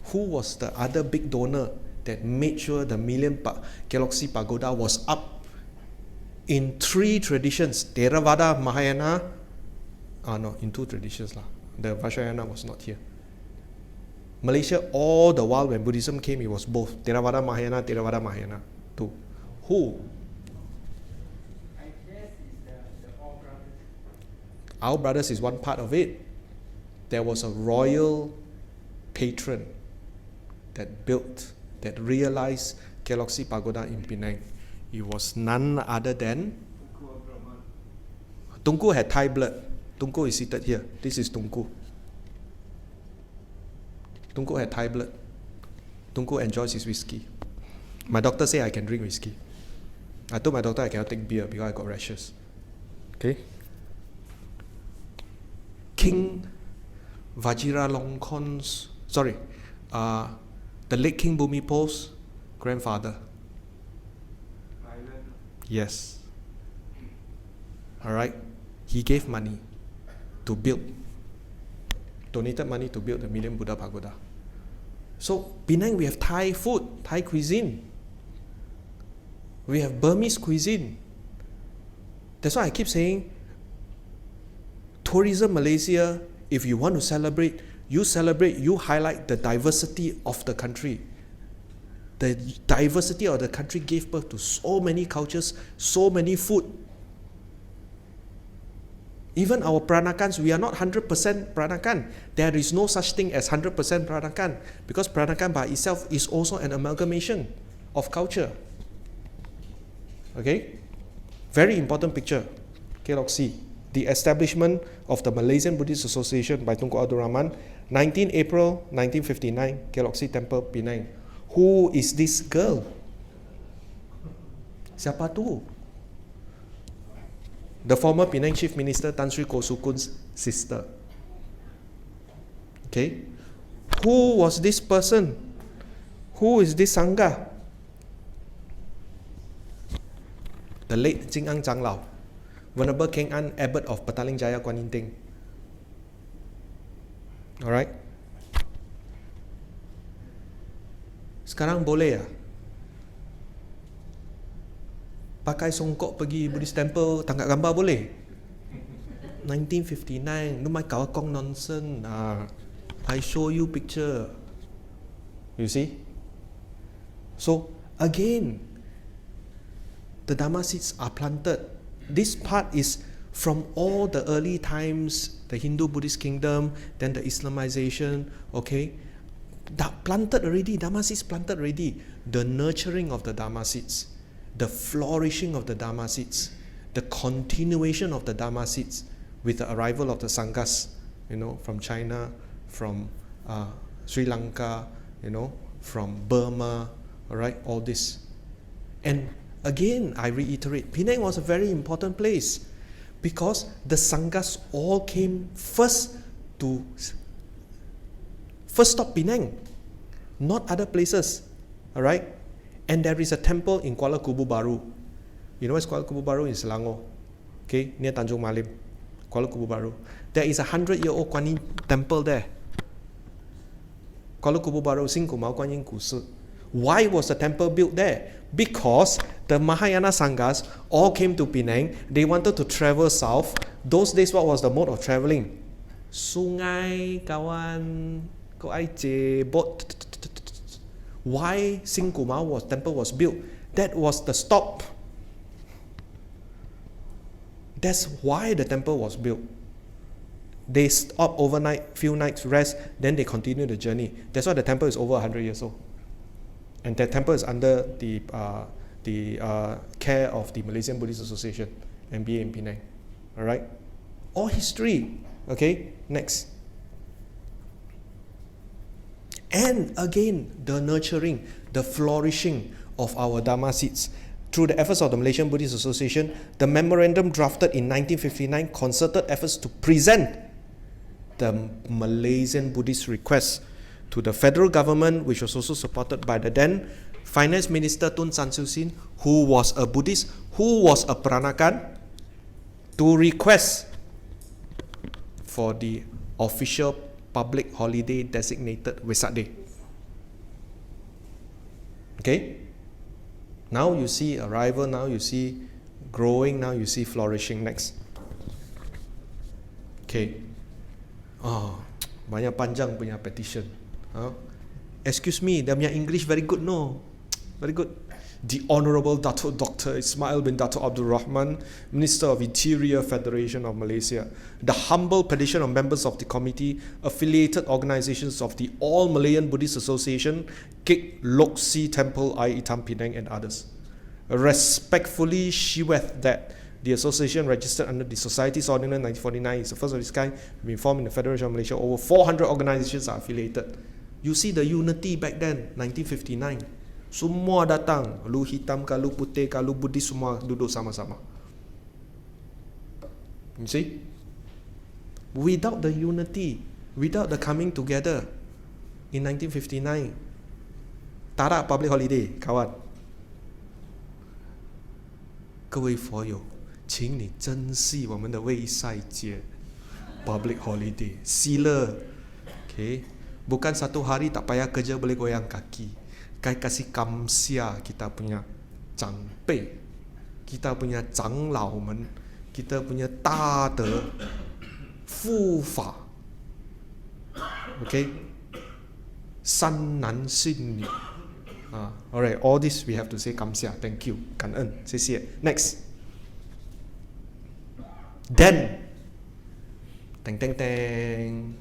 Who was the other big donor that made sure the Galaxy Pagoda was up? In 3 traditions, Theravada, Mahayana, in 2 traditions lah. The Vajrayana was not here. Malaysia, all the while when Buddhism came, it was both Theravada, Mahayana, too. Who? I guess it's the All Brothers. Our Brothers is one part of it. There was a royal patron that realized Galaxy Pagoda in Penang. It was none other than Tunku had Thai blood. Tunku is seated here. This is Tunku. Tunku had Thai blood. Tunku enjoys his whiskey. My doctor said I can drink whiskey. I told my doctor I cannot take beer because I got rashes. Okay? King Vajiralongkorn's, the late King Bhumipol's grandfather. Yes. Alright. He gave money to build, donated money to build the Million Buddha Pagoda. So, Penang, we have Thai food, Thai cuisine. We have Burmese cuisine. That's why I keep saying, Tourism Malaysia, if you want to celebrate, you highlight the diversity of the country. The diversity of the country gave birth to so many cultures, so many food. Even our Pranakans, we are not 100% Pranakan. There is no such thing as 100% Pranakan, because Pranakan by itself is also an amalgamation of culture. Okay? Very important picture. Keloksi. The establishment of the Malaysian Buddhist Association by Tunku Abdul Rahman, 19 April 1959, Keloksi Temple, Penang. Who is this girl? Siapa tu? The former Penang Chief Minister Tan Sri Kosukun's sister. Okay? Who was this person? Who is this Sangha? The late Jing Ang Chang Lao, Venerable Keng An, Abbot of Petaling Jaya Kuan Yin Ting. Alright? Sekarang boleh ya? Pakai songkok pergi Buddhist temple, tangkap gambar boleh? 1959, no mai kawakong nonsense. I show you picture. You see? So, again, the Dharma seeds are planted. This part is from all the early times, the Hindu-Buddhist kingdom, then the Islamization, okay? Planted already, Dharma seeds planted already. The nurturing of the Dharma seeds, the flourishing of the Dharma seeds, the continuation of the Dharma seeds with the arrival of the Sanghas, from China, from Sri Lanka, from Burma, alright, all this. And again, I reiterate, Penang was a very important place because the Sanghas all came first stop Penang, not other places, alright? And there is a temple in Kuala Kubu Baru. You know where's Kuala Kubu Baru? In Selangor, okay, near Tanjung Malim, Kuala Kubu Baru. There is a 100-year-old Kuan Yin temple there. Kuala Kubu Baru, Sing Kumau Kuan Yin Kusu. Why was the temple built there? Because the Mahayana Sanghas all came to Penang. They wanted to travel south. Those days, what was the mode of traveling? Sungai, kawan, kau ai je, boat. Why Singkumar temple was built? That was the stop. That's why the temple was built. They stop overnight, few nights rest, then they continue the journey. That's why the temple is over 100 years old. And that temple is under the care of the Malaysian Buddhist Association, MBA in Penang. Alright? All history. Okay? Next. And again, the nurturing, the flourishing of our Dharma seeds. Through the efforts of the Malaysian Buddhist Association, the memorandum drafted in 1959 concerted efforts to present the Malaysian Buddhist request to the federal government, which was also supported by the then Finance Minister Tun San Siew Sin, who was a Buddhist, who was a Peranakan, to request for the official public holiday designated Wesak Day. Okay? Now you see arrival, now you see growing, now you see flourishing. Next. Okay. Banyak panjang punya petition. Excuse me, dia punya English very good, no? Very good. The Honourable Datuk Dr. Ismail bin Datuk Abdul Rahman, Minister of Interior, Federation of Malaysia. The humble petition of members of the committee, affiliated organisations of the All Malayan Buddhist Association, Kek Lok Si Temple, I Itam Penang, and others. Respectfully sheweth that the association registered under the Society's Ordinance 1949 is the first of its kind, been formed in the Federation of Malaysia. Over 400 organisations are affiliated. You see the unity back then, 1959. Semua datang, lu hitam ke, lu putih ke, lu Buddhis, semua duduk sama-sama. You see? Without the unity, without the coming together in 1959, tak ada public holiday, kawan. 各位佛友，请你珍惜我们的卫赛节 public holiday. Sila. Okay? Bukan satu hari tak payah kerja boleh goyang kaki. Kai kasih kamsia kita punya长辈, kita punya 长老们, kita punya 大德, 护法. Okay? 三男信女. Alright, all this we have to say kamsia. Thank you. 感恩. 谢谢. Next. Then, teng teng teng.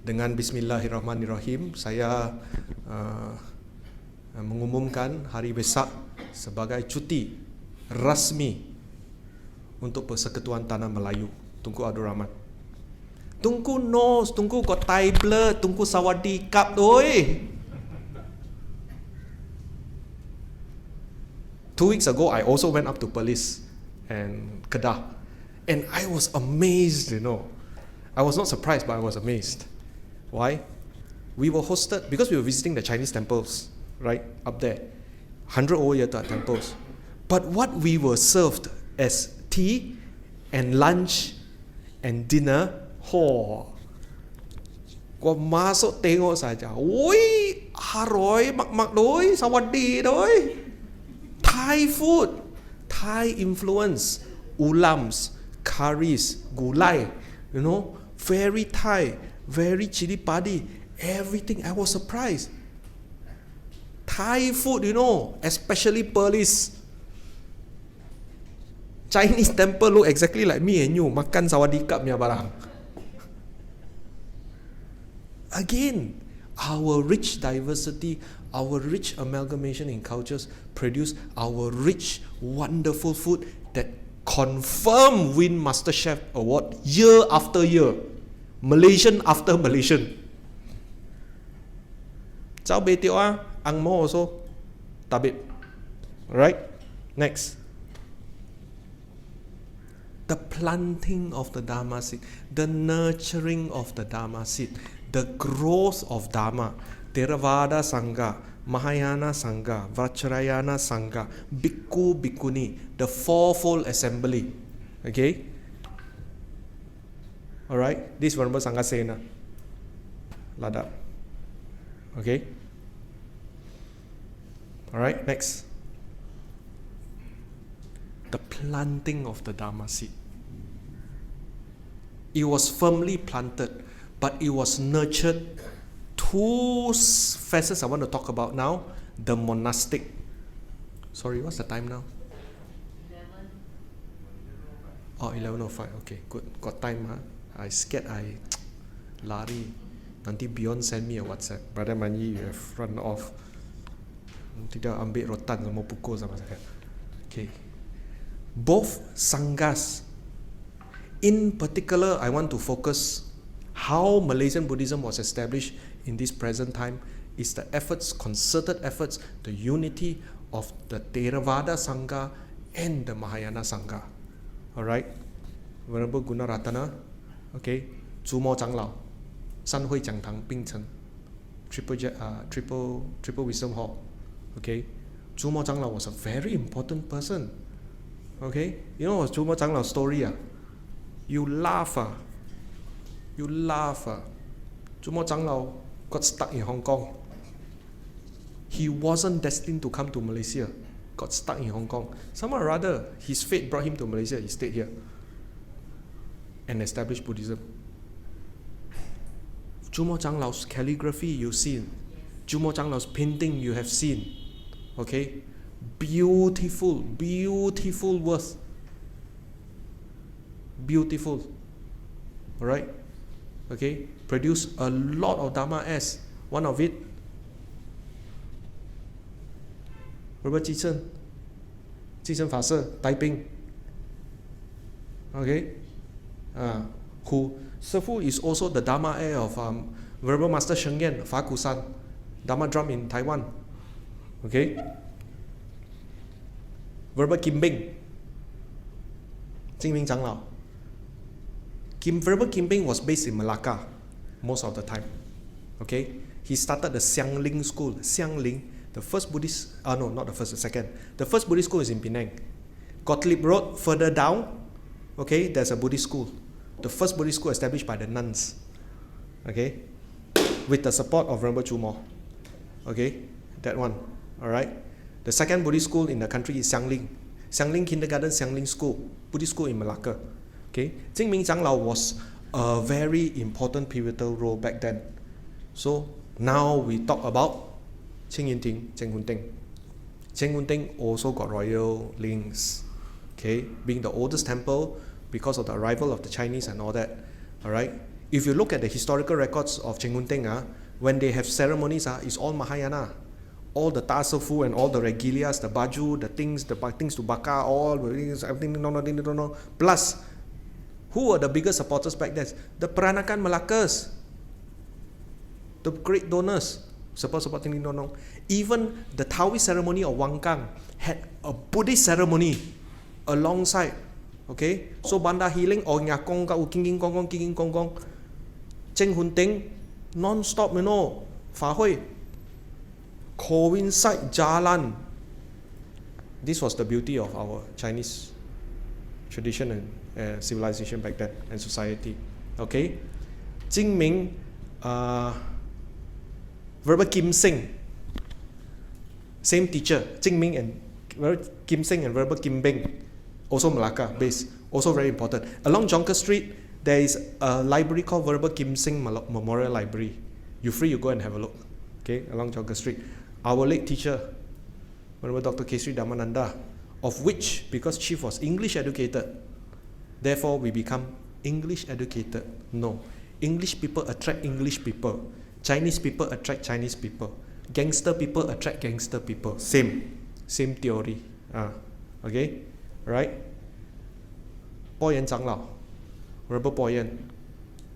Dengan Bismillahirrahmanirrahim, saya mengumumkan hari Wesak sebagai cuti rasmi untuk Persekutuan Tanah Melayu Tunku Abdul Rahman. Tunku nos, Tunku got tablet, Tunku sawadi kap doi. 2 weeks ago, I also went up to Perlis and Kedah, and I was amazed, you know. I was not surprised, but I was amazed. Why? We were hosted, because we were visiting the Chinese temples, right, up there. 100 over year temples. But what we were served as tea and lunch and dinner, kau masuk tengok saja. Oi, haroi, mak doi, sawadi doi. Thai food, Thai influence, ulams, curries, gulai, you know, very Thai, very chili padi, everything. I was surprised. Thai food, you know, especially Perlis. Chinese temple look exactly like me and you, makan sawadikap punya barang. Again, our rich diversity, our rich amalgamation in cultures produce our rich, wonderful food that confirm win MasterChef award year after year, Malaysian after Malaysian. Zhao bei tio Ang Mo also tabit. Alright, next. The planting of the Dharma seed, the nurturing of the Dharma seed, the growth of Dharma, Theravada Sangha, Mahayana Sangha, Vajrayana Sangha, Bhikkhu Bhikkhuni, the fourfold assembly. Okay? Alright? This one was Sangha Sena. Ladap. Okay? Alright, next. The planting of the Dharma seed. It was firmly planted, but it was nurtured. Two facets I want to talk about now. The monastic. Sorry, what's the time now? 11:05. Okay, good. Got time, huh? I scared I lari. Nanti Beyond send me a WhatsApp. Brother Mun Yee, you have run off. Tidak ambil rotan sama pukul sama saya. Okay. Both sanghas. In particular, I want to focus how Malaysian Buddhism was established in this present time is the efforts, concerted efforts, the unity of the Theravada Sangha and the Mahayana Sangha. Alright? Venerable Gunaratana, okay, 诸魔长老, 三会讲堂并称, triple wisdom hall, okay. 诸魔长老 was a very important person, okay. You know what's 诸魔长老 story? You laugh. 诸魔长老 got stuck in Hong Kong. He wasn't destined to come to Malaysia. Got stuck in Hong Kong. Somehow or other, his fate brought him to Malaysia. He stayed here and established Buddhism. 诸魔长老's calligraphy you've seen. 诸魔长老's painting you have seen. Okay? Beautiful words. Beautiful. Alright? Okay? Produce a lot of Dharma as. One of it, Robert Jichen Fa Shi, Taiping. Okay? Who Sifu is also the Dharma heir of Venerable Master Sheng Yen, Fa Kusan, Dharma drum in Taiwan. Okay? Venerable Kim Bing, Jingming Changlao. Venerable Kim Bing was based in Malacca most of the time. Okay? He started the Xiangling school. Xiangling, the first Buddhist, no, not the first, the second. The first Buddhist school is in Penang. Gottlieb Road, further down, okay, there's a Buddhist school. The first Buddhist school established by the nuns. Okay? With the support of Venerable Chu Mo. Okay? That one. Alright? The second Buddhist school in the country is Xiangling. Xiangling Kindergarten, Xiangling School. Buddhist school in Malacca. Okay? Jingming Changlao was a very important pivotal role back then. So, now we talk about Cheng Yin Ting, Cheng Hun Ting. Cheng Hun Ting also got royal links. Okay? Being the oldest temple because of the arrival of the Chinese and all that. Alright? If you look at the historical records of Cheng Hun Ting, when they have ceremonies, it's all Mahayana. All the tasafu and all the regalias, the baju, the things to bakar, all everything, no. Plus, who were the biggest supporters back then? The Peranakan Malakas, the great donors, supporting no. Even the Taoist ceremony of Wang Kang had a Buddhist ceremony alongside. Okay, so Banda Healing or Nyakong Ka King Kong, Cheng Hun Ting, non-stop, Fa Hui, coincide Jalan. This was the beauty of our Chinese tradition and civilization back then and society. Okay, Jingming, Venerable Kim Seng, same teacher, Jingming and Kim Seng and Venerable Kim Beng. Also Malacca based, also very important. Along Jonker Street, there is a library called Venerable Kim Seng Memorial Library. You're free, you go and have a look. Okay, along Jonker Street. Our late teacher, Venerable Dr. Kesri Dhammananda, of which, because Chief was English educated, therefore we become English educated. No. English people attract English people. Chinese people attract Chinese people. Gangster people attract gangster people. Same theory. Okay? Right? Po Yan Changlao, Venerable Po Yan,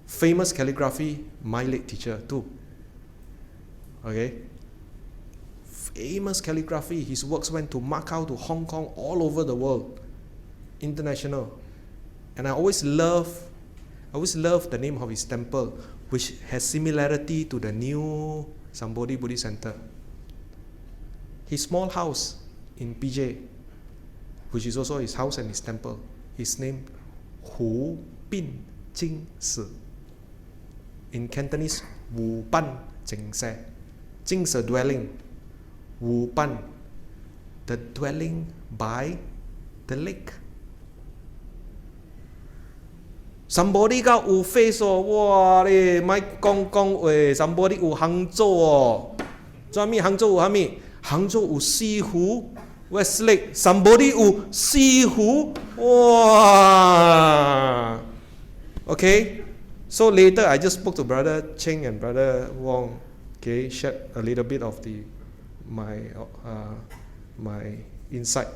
famous calligraphy, my late teacher too. Okay? Famous calligraphy, his works went to Macau, to Hong Kong, all over the world. International. And I always love the name of his temple, which has similarity to the new Sambodhi Buddhist Center. His small house in PJ, which is also his house and his temple, is named Hu Bin Jing Si. In Cantonese, Wu Ban Jing Se. Jing Se dwelling. Wu Ban the dwelling by the lake. Somebody 甲有 face 哦，哇咧，莫讲话 ，somebody 有杭州哦，做咩杭州有啥物？杭州有西湖 West Lake， somebody 有西湖，哇 ，OK。So later I just spoke to Brother Cheng and Brother Wong, okay, shared a little bit of my insight.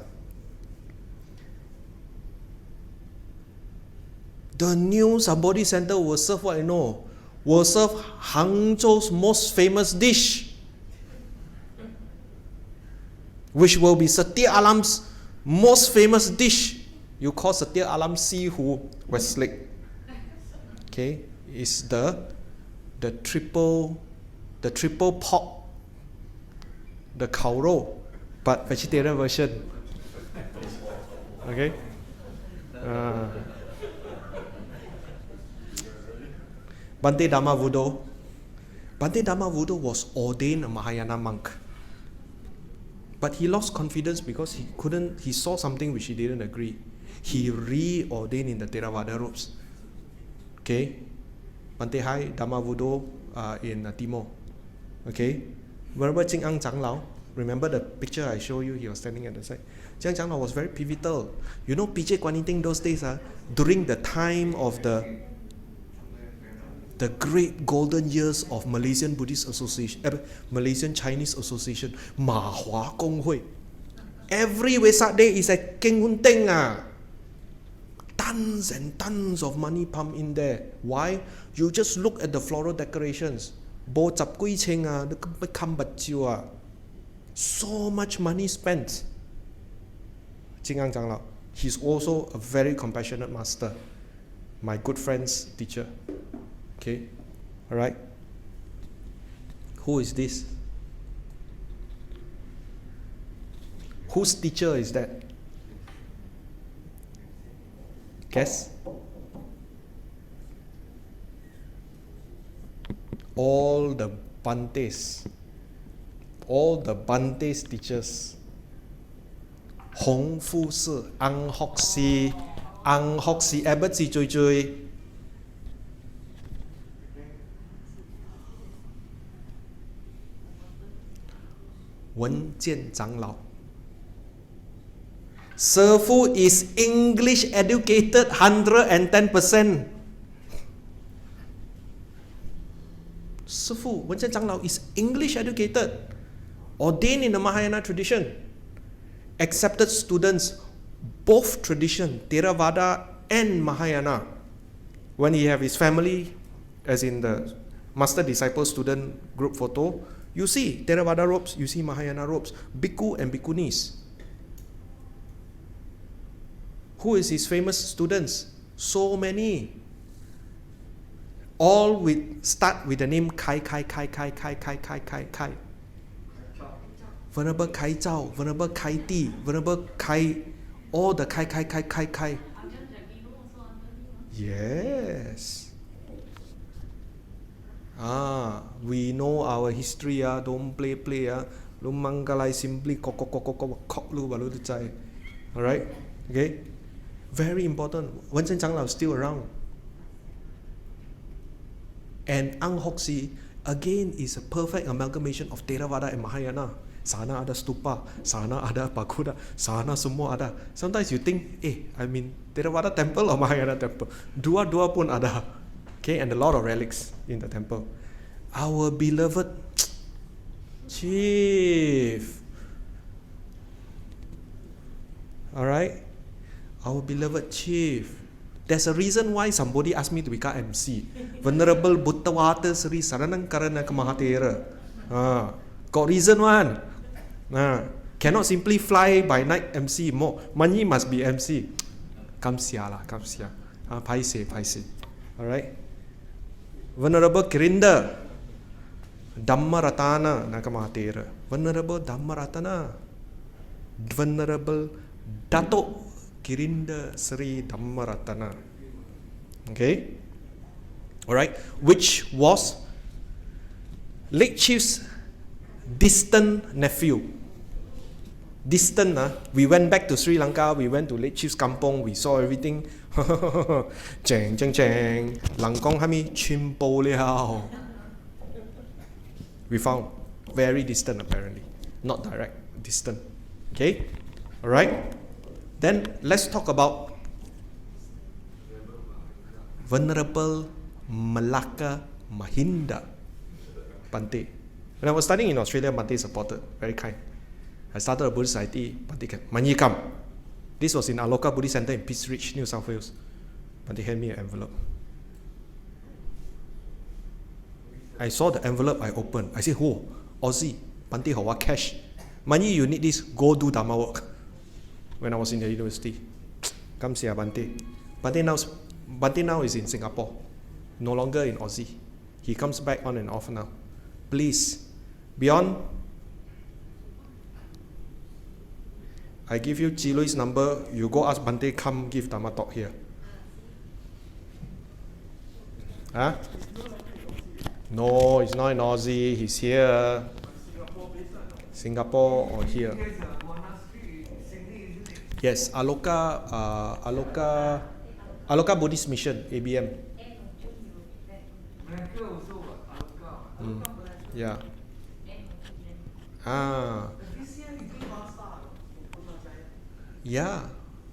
The new Sambodhi Center will serve what I know. Will serve Hangzhou's most famous dish, which will be Setia Alam's most famous dish. You call Setia Alam Sihu West Lake. Okay, is the triple pork, the 烤肉, but vegetarian version. Okay. Bhante Dhammavudo was ordained a Mahayana monk, but he lost confidence because he saw something which he didn't agree. He reordained in the Theravada robes. Okay, Bhante Hai Dhammavudo in Timor. Okay, remember Ching Ang Changlao? Remember the picture I showed you? He was standing at the side. Ching Ang Changlao was very pivotal. You know, PJ Kuan those days, during the time of the great golden years of Malaysian Buddhist Association, Malaysian Chinese Association, Ma Hua Kong Hui. Every Wesak day is a Keng Hun Teng. Tons and tons of money pumped in there. Why? You just look at the floral decorations. Bo chap kui cheng kam bat so much money spent. Ching Ang Changlao. He's also a very compassionate master. My good friend's teacher. Okay, all right. Who is this? Whose teacher is that? Guess? All the Bhantes teachers. Hong Fu Si, Ang Hock Si, Abbot Si Chui Chui. Wen Jian Changlao. Serfu is English educated 110%. Serfu, Wen Jian Changlao is English educated, ordained in the Mahayana tradition, accepted students, both tradition, Theravada and Mahayana. When he have his family, as in the master disciple student group photo, you see Theravada robes, you see Mahayana robes, Bhikkhu and Bhikkhunis. Who is his famous students? So many. All start with the name Kai. Venerable Kai Zhao, Venerable Kai Ti, Venerable Kai, all the Kai. Yes. We know our history, don't play, lu manggalai simply kok lu baru tu cai. Alright? Okay? Very important. Wen Jian Changlao is still around. And Ang Hock Si, again, is a perfect amalgamation of Theravada and Mahayana. Sana ada stupa, sana ada pagoda, sana semua ada. Sometimes you think, I'm in Theravada temple or Mahayana temple. Dua-dua pun ada. Okay, and a lot of relics in the temple. Our beloved chief. Alright? Our beloved chief. There's a reason why somebody asked me to become MC. Venerable Buddha Sri Saranang Karana Kamahatera. Got reason one. Cannot simply fly by night MC. More money must be MC. Come sia. Paise. Alright? Venerable Kirinda Dhammaratana Nakamahatera. Venerable Dhammaratana. Venerable Datuk Kirinda Sri Dhammaratana. Okay? Alright? Which was late chief's distant nephew. distant. We went back to Sri Lanka, we went to Lake Chief's Kampong, we saw everything. Cheng, cheng, cheng. Langkong hami chimpo liao. We found very distant apparently. Not direct, distant. Okay? Alright? Then let's talk about Venerable Malacca Mahinda Bhante. When I was studying in Australia, Bhante supported, very kind. I started a Buddhist society, Bhante came. Mun Yee come. This was in Aloka Buddhist Center in Peace Ridge, New South Wales. Bhante handed me an envelope. I saw the envelope, I opened. I said, "Whoa, Aussie, Bhante Hawa cash. Mun Yee, you need this, go do Dharma work." When I was in the university. Come see Bhante. Bhante now is in Singapore, no longer in Aussie. He comes back on and off now. Please, beyond, I give you Chi Lui's number, you go ask Bhante, come give Dharma talk here. Huh? No, he's not in Aussie, he's here. Singapore or here. Yes, Aloka Buddhist Mission, ABM. Yeah. Yeah.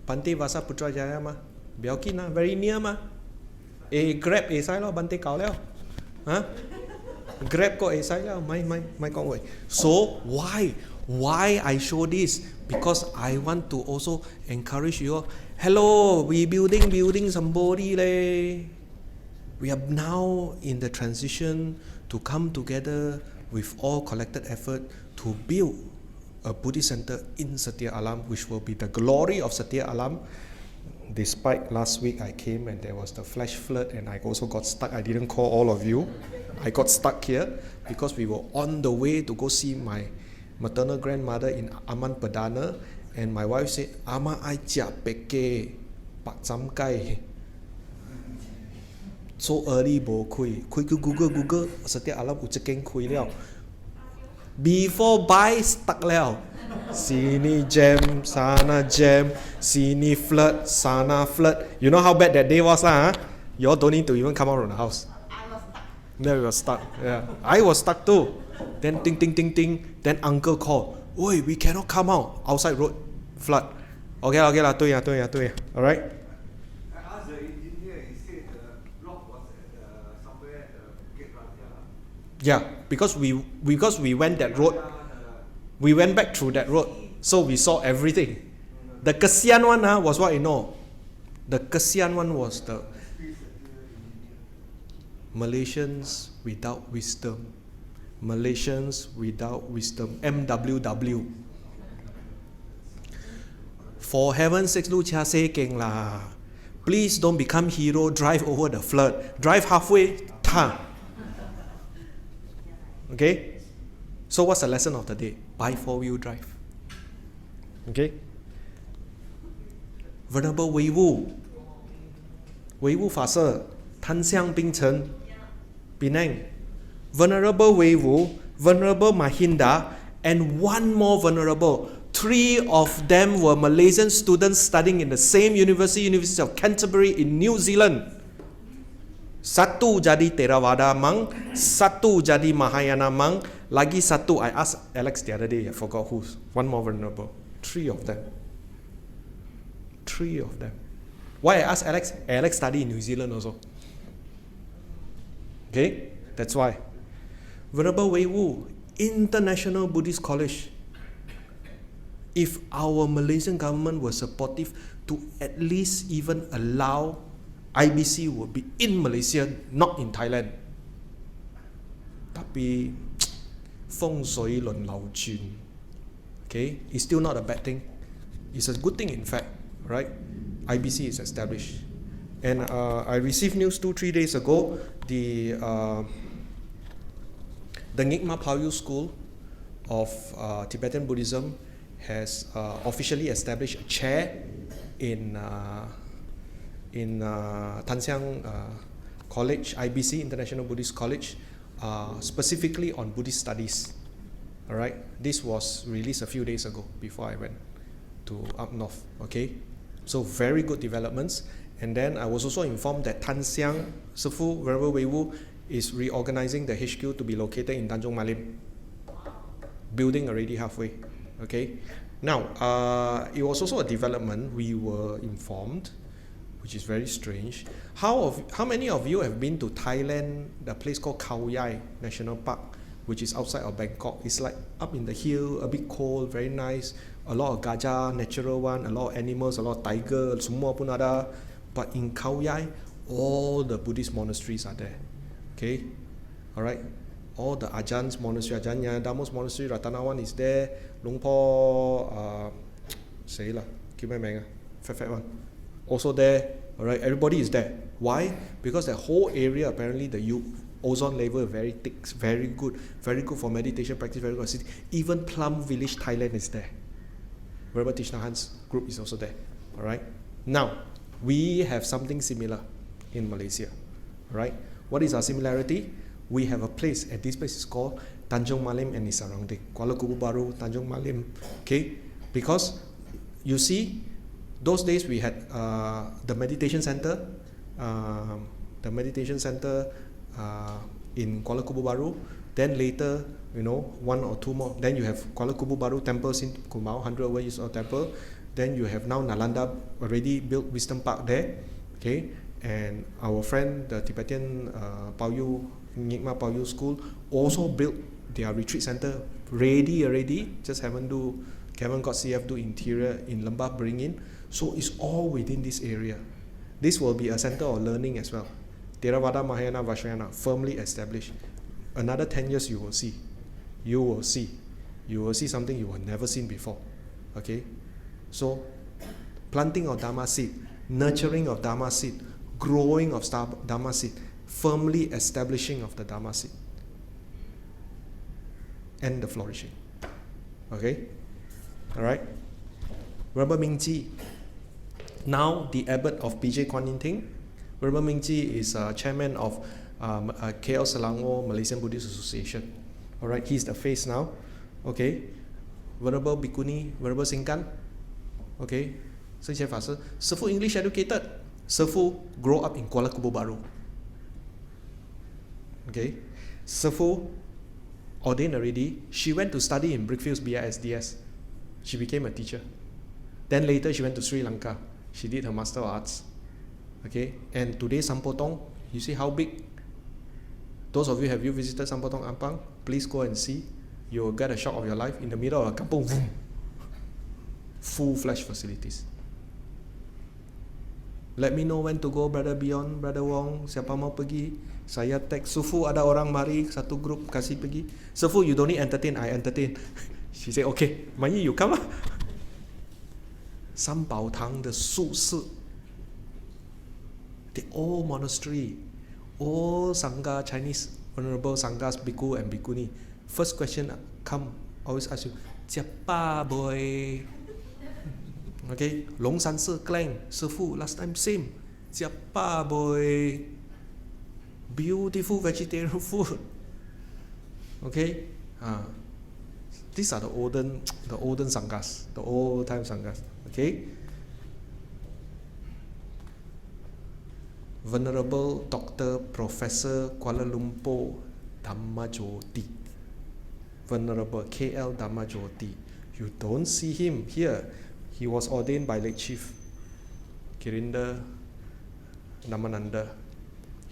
Bhante Vasa Putrajaya ma. Biao very near ma. Grab sai lo Bhante cao leo. Huh? Grab ko sai leo. My con way. So why I show this? Because I want to also encourage you all. Hello, we building somebody leh. We are now in the transition to come together with all collected effort to build a Buddhist center in Satya Alam, which will be the glory of Satya Alam. Despite last week I came and there was the flash flood and I also got stuck. I didn't call all of you. I got stuck here because we were on the way to go see my maternal grandmother in Aman Padana, and my wife said, "Ama ai chia peke pak cham kai." So early bo kui Google Satya Alam uchekeng kui liao. Before buy stuck liao. Sini jam, sana jam, sini flood, sana flood. You know how bad that day was lah? Huh? You all don't need to even come out from the house. I was stuck. Then we were stuck. Yeah, I was stuck too. Then ting ting ting ting. Then uncle called. Oi, we cannot come out. Outside road flood. Okay lah, 对呀。Alright. I asked the engineer, he said the block was at somewhere at the Bukit Raja. Yeah, because we went that road. We went back through that road, so we saw everything. The kesian one was what you know. The kesian one was the Malaysians without wisdom. Malaysians without wisdom. MWW. For heaven's sake, lu chia se keng lah. Please don't become hero. Drive over the flood. Drive halfway. Ta. Okay. So what's the lesson of the day? Buy 4-wheel drive. Okay. Venerable Wei Wu Fa Se, Tan Xiang Bing Chen, Penang. Venerable Wei Wu, Venerable Mahinda, and one more venerable. 3 of them were Malaysian students studying in the same University of Canterbury in New Zealand. Satu jadi Theravada monk, satu jadi Mahayana monk, lagi satu, I asked Alex the other day, I forgot who's, one more venerable. 3 of them. 3 of them. Why I asked Alex? Alex studied in New Zealand also. Okay, that's why. Venerable Wei Wu, International Buddhist College. If our Malaysian government was supportive to at least even allow IBC would be in Malaysia, not in Thailand. Tapi feng shui lun lao jun. Okay, it's still not a bad thing. It's a good thing, in fact, right? IBC is established, and I received news 2-3 days ago. The Ngikma Pao School of Tibetan Buddhism has officially established a chair in Tan Siang College, IBC, International Buddhist College, specifically on Buddhist studies. All right, this was released a few days ago before I went to up north. Okay, so very good developments. And then I was also informed that Tan Siang Sifu Venerable Wei Wu is reorganizing the HQ to be located in Tanjung Malim. Building already halfway. Okay, now it was also a development we were informed, which is very strange. How many of you have been to Thailand, the place called Khao Yai National Park, which is outside of Bangkok? It's like up in the hill, a bit cold, very nice. A lot of gajah, natural one, a lot of animals, a lot of tiger, semua pun ada. But in Khao Yai, all the Buddhist monasteries are there. Okay, all right. All the Ajahns monastery, Ajahnya, Dhamma's monastery, Ratanawan is there. Luang Por, say lah, keep my man, fat one, also there. All right, everybody is there. Why? Because the whole area apparently the ozone level is very thick, very good for meditation practice, very good. Even Plum Village, Thailand is there. Venerable Tishnahan's group is also there. All right. Now we have something similar in Malaysia. All right. What is our similarity? We have a place, and this place is called Tanjung Malim and its surrounding. Kuala Kubu Baru, Tanjung Malim. Okay, because you see, those days we had the meditation center, in Kuala Kubu Baru. Then later, one or two more. Then you have Kuala Kubu Baru temples in Kumau, 100 years old temple. Then you have now Nalanda already built Wisdom Park there. Okay, and our friend, the Tibetan Nyingma Pao Yu School, also built their retreat center ready already. Just haven't got CF do interior in Lembah bring in. So it's all within this area. This will be a center of learning as well. Theravada Mahayana Vajrayana firmly established. Another 10 years you will see. You will see something you have never seen before. Okay? So planting of Dharma seed, nurturing of Dharma seed, growing of Dharma seed, firmly establishing of the Dharma seed, and the flourishing. Okay? Alright? Venerable Ming Ji, now the abbot of PJ Kuan Yin Ting. Venerable Ming Ji is chairman of KL Selangor Malaysian Buddhist Association. Alright, he's the face now. Okay? Venerable Bikuni, Venerable Singkan. Okay? Sifu English educated. Sifu grow up in Kuala Kubu Baru. Okay? Sifu ordained already. She went to study in Brickfields BISDS. She became a teacher. Then later she went to Sri Lanka. She did her Master of Arts. Okay? And today Sampotong, you see how big? Those of you, have you visited Sampotong Ampang? Please go and see. You will get a shock of your life. In the middle of a kampung, full-fledged facilities. Let me know when to go, Brother Beyond, Brother Wong. Siapa mau pergi, saya text Sufu, ada orang mari, satu group kasih pergi. Sufu, you don't need entertain, I entertain. She said, okay, Mun Yee, you come lah. 三宝堂的宿舍 the old monastery, old Sangha, Chinese Venerable Sanghas, Bhikkhu and Bhikkhuni. First question come, always ask you, siapa boy? Okay, Long San Se Klang, Sifu, last time same. Siapa boy? Beautiful vegetarian food. Okay, these are the olden Sanghas, the old time Sanghas. Okay. Venerable Dr. Professor Kuala Lumpur Dhammaduta, Venerable KL Dhammaduta. You don't see him here. He was ordained by late Chief Kirinda Namananda.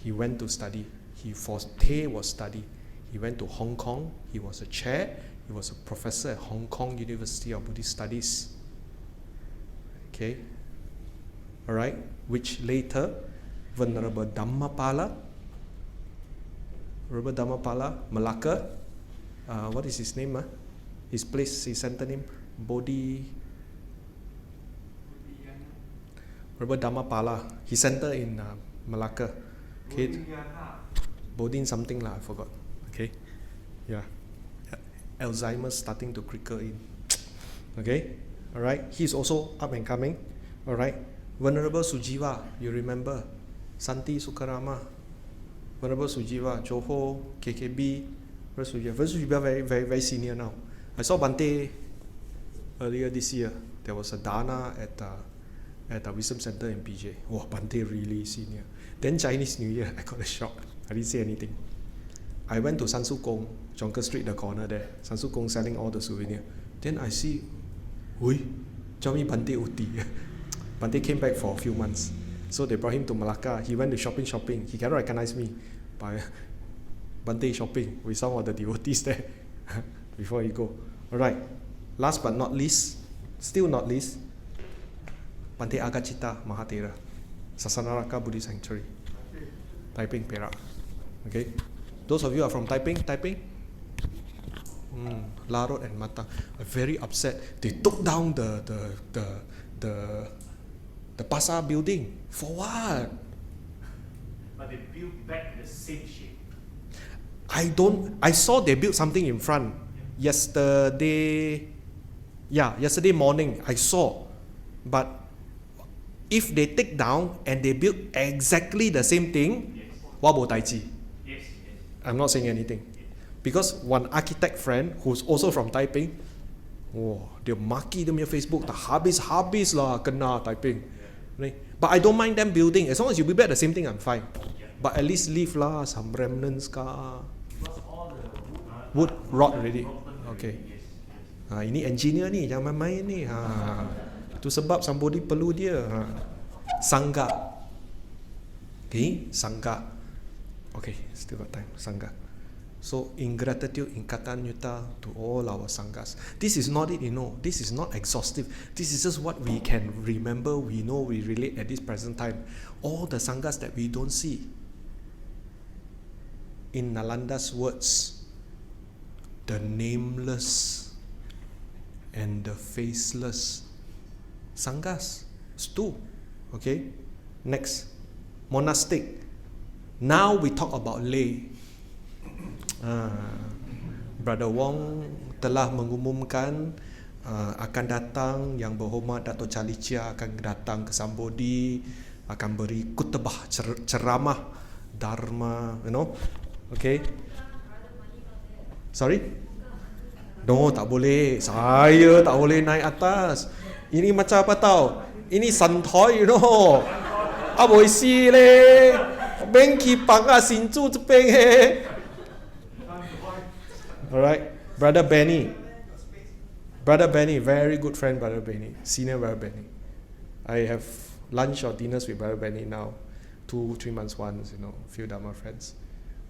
He went to study. He was study. He went to Hong Kong. He was a chair. He was a professor at Hong Kong University of Buddhist Studies. Okay. All right. Which later, Venerable Dhammapala, Malacca. What is his name? His place, his center name, Venerable Dhammapala. His center in Malacca. Okay. Bodhin something lah, I forgot. Okay. Yeah. Alzheimer's starting to trickle in. Okay. All right. He's also up and coming. All right. Venerable Sujiva, you remember? Santi Sukarama, Venerable Sujiva, Johor, KKB, First Vijaya very senior now. I saw Bante earlier this year. There was a dana at the Wisdom Center in PJ. Wow, Bante really senior. Then Chinese New Year, I got a shock. I didn't say anything. I went to San Su Kong, Jonker Street, the corner there. San Su Kong selling all the souvenir. Then I see, oi, Jami Bante Uti. Bante came back for a few months. So they brought him to Malacca. He went to shopping. He cannot recognize me by Bante shopping with some of the devotees there before he go. Alright, last but not least, still not least, Bante Agachita Mahatera, Sasanaraka Buddhist Sanctuary, Taiping, Perak. Okay, those of you are from Taiping? Larut and Matang are very upset. They took down the pasar building. For what? But they built back the same shape. I saw they built something in front. Yesterday morning I saw. But if they take down and they build exactly the same thing, what bo tai chi? Yes. I'm not saying anything. Because one architect friend who's also from Taiping, dia maki dia punya Facebook, tak habis lah kena Taiping. But I don't mind them building. As long as you build back the same thing, I'm fine. But at least leave lah some remnants ka. Wood rot already. Okay. Ini engineer ni, jangan main-main ni. Itu sebab somebody perlu dia. Sangga. Okay, Sangga. Okay, still got time. Sangga. So in gratitude, in Katanyuta to all our Sanghas. This is not it, this is not exhaustive. This is just what we can remember, we know, we relate at this present time. All the Sanghas that we don't see. In Nalanda's words, the nameless and the faceless Sanghas. It's two. Okay? Next. Monastic. Now we talk about lay. Brother Wong telah mengumumkan akan datang Yang Berhormat Dato' Chalicia akan datang ke Sambodi, akan beri khutbah ceramah Dharma, okay. Sorry? No, tak boleh. Saya tak boleh naik atas. Ini macam apa tahu? Ini santoy, Apa isi le? Bengki pangga sinju cepeng he. Alright, Brother Benny, very good friend, Brother Benny, senior Brother Benny. I have lunch or dinners with Brother Benny now, 2-3 months once, few Dharma friends.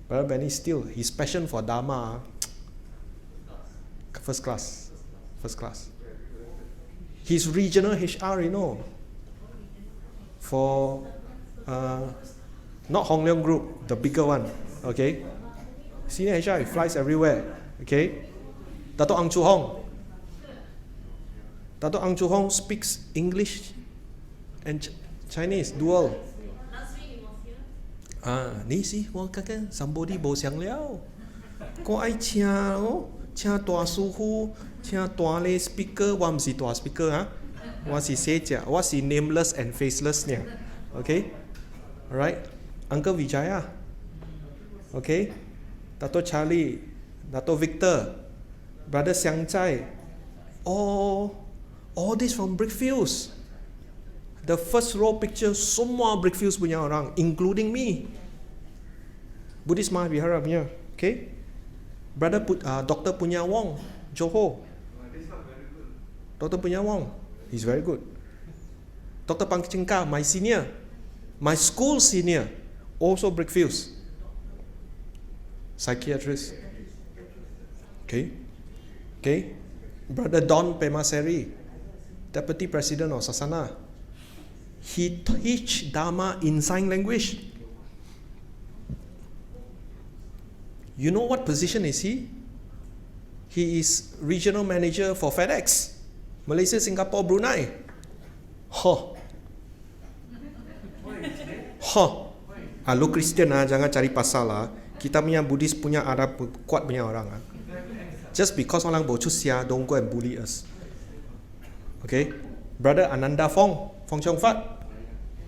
Brother Benny still, his passion for Dharma, first class. He's regional HR, for not Hong Leong Group, the bigger one, okay. Senior HR, he flies everywhere. Okay, Dato' Ang Chu Hong speaks English and Chinese dual. Ni si wo kakak somebody bo xiang liao. Ko ai chia tua su hu, chia tua le speaker, wa msi tua speaker wa si se jia, wa si nameless and faceless nia. Okay? Alright. Uncle Vijaya. Okay? Dato' Charlie, Dato' Victor, Brother Xiang Chai, all this from Brickfields. The first row picture, semua Brickfields punya orang, including me. Buddhist Mahavihara punya, okay? Brother Dr. Punya Wong, Johor. Dr. Punya Wong, he's very good. Dr. Pang Chingka, my senior, my school senior, also Brickfields. Psychiatrist. Okay. Brother Don Pemaseri, Deputy President of Sasana. He teach Dharma in sign language. You know what position is he? He is regional manager for FedEx, Malaysia, Singapore, Brunei. Lu Christian jangan cari pasal lah. Kita punya Buddhist punya ada kuat punya orang. Just because orang bo sia, don't go and bully us. Okay? Brother Ananda Fong Chong Fat.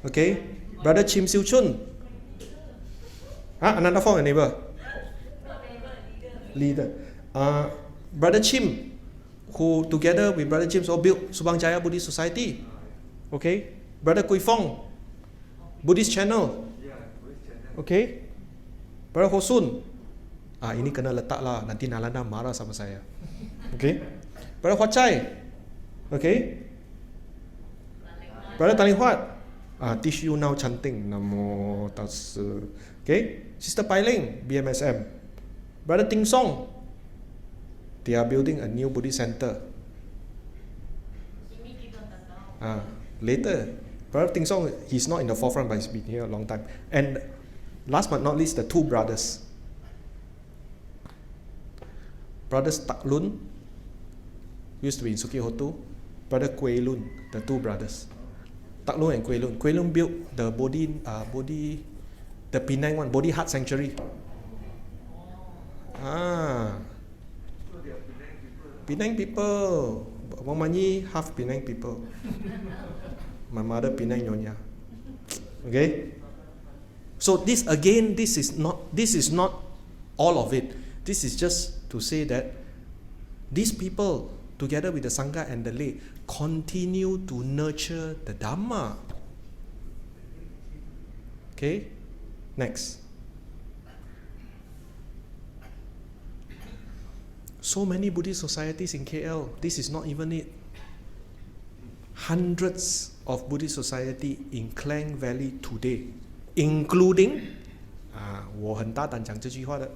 Okay? Brother Chim Siu Chun. Ananda Fong, a neighbor. leader. Brother Chim, who together with Brother Chim all built Subang Jaya Buddhist Society. Okay? Brother Kui Fong, Buddhist Channel. Okay? Brother Hosun. Ini kena letak lah, nanti Nalanda marah sama saya. Okay? Brother Hua Chai. Okay? Brother Taling Huat. Teach you now chanting. Namo Tassa. Okay? Sister Pai Ling, BMSM. Brother Ting Song. They are building a new Buddhist center. Later. Brother Ting Song, he's not in the forefront, but he's been here a long time. And last but not least, the two brothers. Brothers Tak Lun, used to be in Suki Hotu. Brother Kuei Lun, the two brothers. Tak Lun and Kuei Lun. Kuei Lun built the the Penang one, Bodhi Heart Sanctuary. Penang people. Mun Yee, half Penang people. My mother Penang Nyonya. Okay? So this is not all of it. This is just to say that these people, together with the Sangha and the lay, continue to nurture the Dhamma. Okay? Next. So many Buddhist societies in KL. This is not even it. Hundreds of Buddhist society in Klang Valley today, including 我很大胆讲这句话的，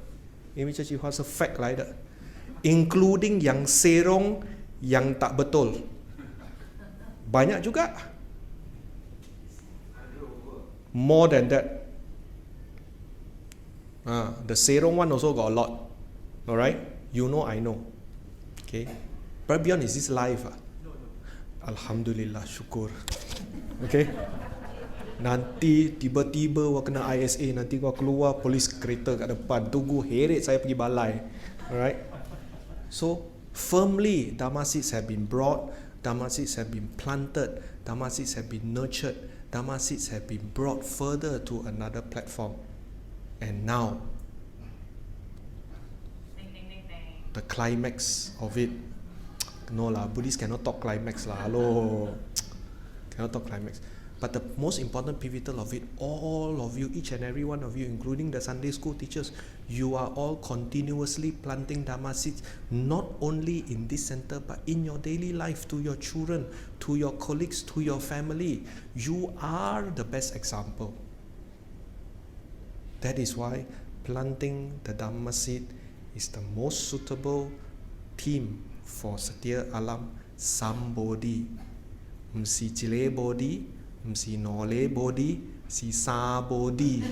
因为这句话是 fact 来的 including yang serong yang tak betul. Banyak juga. More than that. The serong one also got a lot. Alright? You know, I know. Okay? But beyond, is this live? Alhamdulillah, syukur. Okay? Nanti tiba-tiba wah kena ISA, nanti wah keluar polis kereta kat depan, tunggu heret saya pergi balai. Alright? So, firmly, Dhamma seeds have been brought, Dhamma seeds have been planted, Dhamma seeds have been nurtured, Dhamma seeds have been brought further to another platform. And now, the climax of it. No lah, Buddhists cannot talk climax lah. Hello. Cannot talk climax. But the most important pivotal of it, all of you, each and every one of you, including the Sunday school teachers, you are all continuously planting Dhamma seeds, not only in this center, but in your daily life, to your children, to your colleagues, to your family. You are the best example. That is why planting the Dhamma seed is the most suitable theme for Satya Alam Sambodhi. Msi Chile Bodhi, Msi Nole Bodhi, Si Sa Bodhi.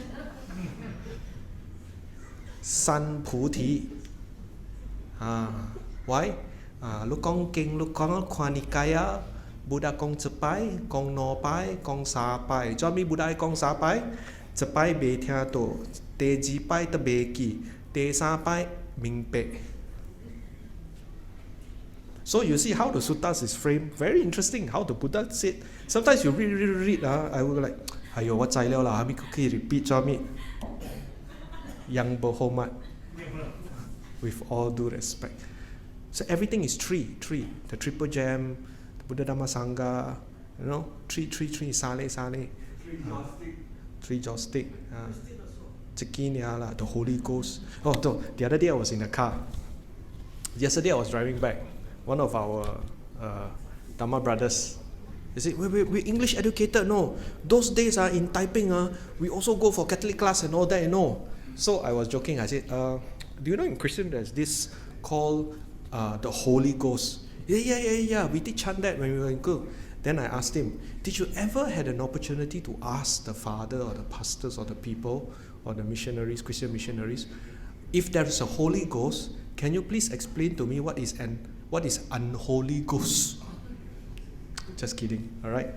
San Puthi. Why? Lúc con kinh, lúc con khoa Nikaya, Buddha con cepai, con no pai, con sa pai. Cho mi Buddha con sa pai, cepai be thia to, te ji pai te be ki, te sa pai ming pe. So you see how the suttas is framed. Very interesting how the Buddha said. Sometimes you read, I will like, ayo, what zai liao lah, mi kukui repeat cho mi. Yang berhormat. With all due respect. So everything is three. The triple gem, the Buddha Dhamma Sangha, you know, three, sale. Three joystick. The Holy Ghost. Oh, the other day I was in a car. Yesterday I was driving back. One of our Dhamma brothers, he said, we're English educated, no. Those days in Taiping, we also go for Catholic class and all that, you know. So I was joking, I said, do you know in Christian there's this called the Holy Ghost? Yeah, we did chant that when we were in school. Then I asked him, did you ever had an opportunity to ask the father or the pastors or the people or the missionaries, Christian missionaries, if there is a Holy Ghost, can you please explain to me what is unholy ghost? Just kidding, alright?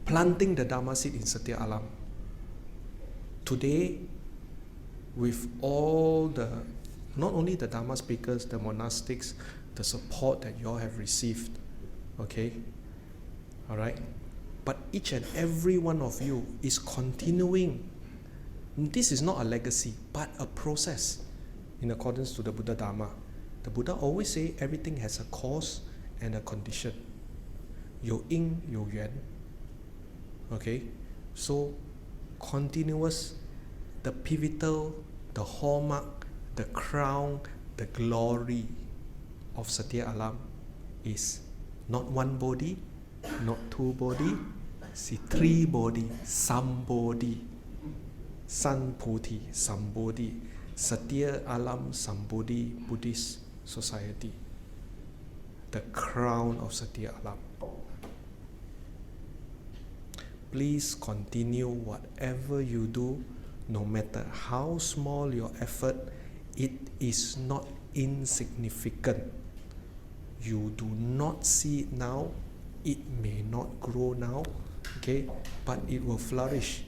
Planting the Dhamma seed in Satya Alam. Today, with all the, not only the Dhamma speakers, the monastics, the support that you all have received, okay? Alright? But each and every one of you is continuing. This is not a legacy, but a process. in accordance to the Buddha Dhamma. The Buddha always say everything has a cause and a condition. 有因有缘. Okay? So, continuous, the pivotal, the hallmark, the crown, the glory of Satya Alam is not one body, not two body, see three body, Sambodhi. San Bodhi, Sambodhi, Satya Alam Sambodhi Buddhist Society. The crown of Satya Alam. Please continue whatever you do, no matter how small your effort, it is not insignificant. You do not see it now, it may not grow now, okay, but it will flourish.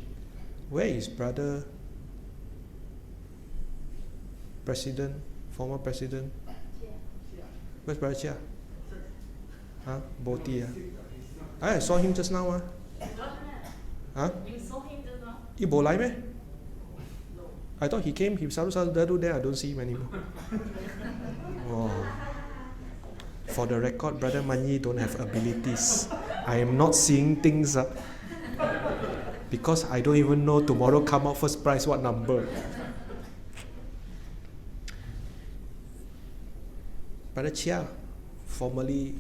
Where is Brother President, former President? Where's Brother Chia? Huh? Boti. I saw him just now. Huh? You saw him just now? He bo lai meh? No. I thought he came, he salu there, I don't see him anymore. Oh. For the record, Brother Mun Yee don't have abilities. I am not seeing things because I don't even know tomorrow come out first prize what number. Brother Chia, formerly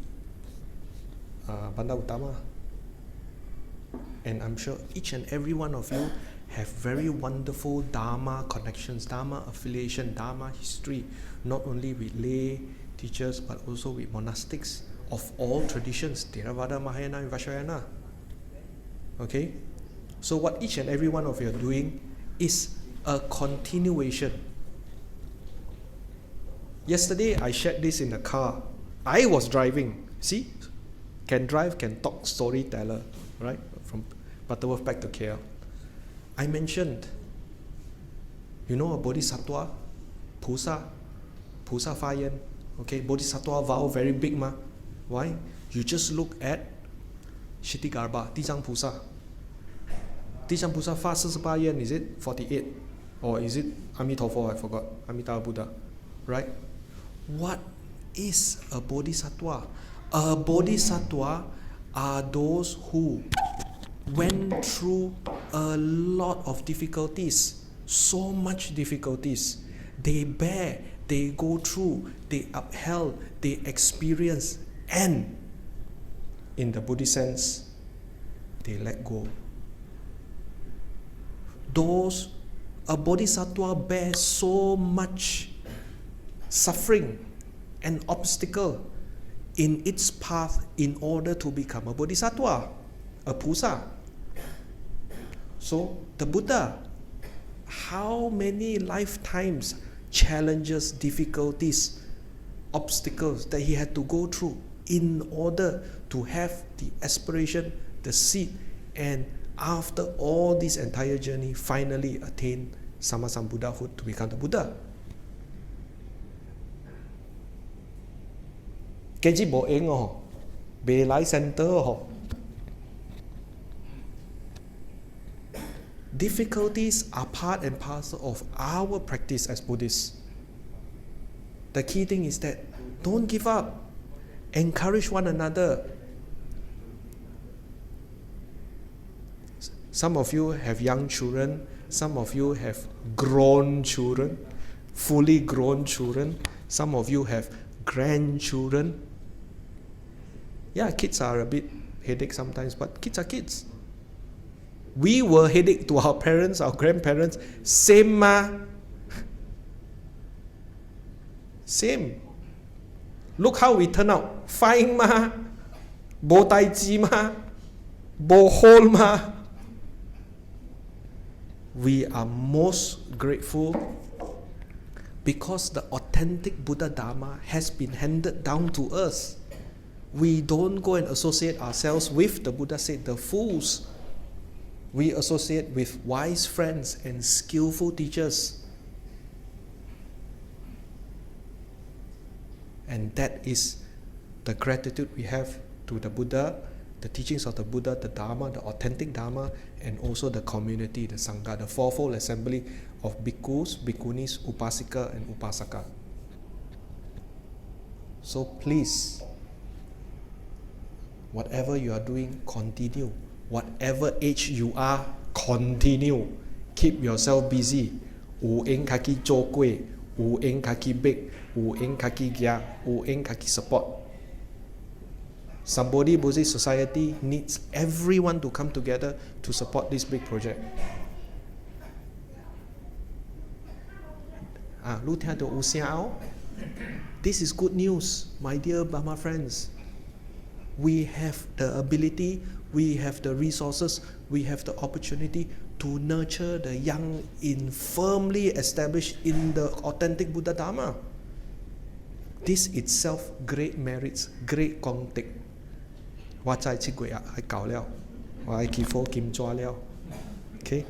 Bandar Utama, and I'm sure each and every one of you have very wonderful Dharma connections, Dharma affiliation, Dharma history, not only with lay teachers but also with monastics of all traditions, Theravada, Mahayana, and Vajrayana. Okay? So what each and every one of you are doing is a continuation. Yesterday I shared this in the car. I was driving. See? Can drive, can talk, storyteller. Right? From Butterworth back to KL. I mentioned, you know a Bodhisattva? Pusa 发愿. Okay, Bodhisattva vow very big ma. Why? You just look at Shittigarbha, 地藏菩萨. 地藏菩萨发48愿, is it 48? Or is it Amitabha? I forgot. Amitabha Buddha. Right? What is a Bodhisattva? A Bodhisattva are those who went through a lot of difficulties, so much difficulties. They bear, they go through, they upheld, they experience, and in the Buddhist sense, they let go. Those, a Bodhisattva bears so much suffering and obstacle in its path in order to become a Bodhisattva, a Pusa. So the Buddha, how many lifetimes, challenges, difficulties, obstacles that he had to go through in order to have the aspiration, the seed, and after all this entire journey, finally attain Sammasambuddhahood to become the Buddha. Keji bo eng ho, be lai center ho. Difficulties are part and parcel of our practice as Buddhists. The key thing is that don't give up. Encourage one another. Some of you have young children. Some of you have grown children, fully grown children. Some of you have grandchildren. Yeah, kids are a bit headache sometimes, but kids are kids. We were headache to our parents, our grandparents. Same ma. Same. Look how we turn out. Fine ma. Bo tai ji ma. Bo hole ma. We are most grateful because the authentic Buddha Dhamma has been handed down to us. We don't go and associate ourselves with, the Buddha said, the fools. We associate with wise friends and skillful teachers. And that is the gratitude we have to the Buddha, the teachings of the Buddha, the Dharma, the authentic Dharma, and also the community, the Sangha, the fourfold assembly of bhikkhus, bhikkhunis, upasika, and upasaka. So please, whatever you are doing, continue. Whatever age you are, continue. Keep yourself busy. U eng kaki cho kue, u eng kaki bake, u eng kaki gya, u eng kaki support. Sambodhi Buddhist Society needs everyone to come together to support this big project. This is good news, my dear Burma friends. We have the ability, we have the resources, we have the opportunity to nurture the young in firmly established in the authentic Buddha Dhamma. This itself great merits, great 功德。我在七月还搞了，我还祈福金抓了。Okay?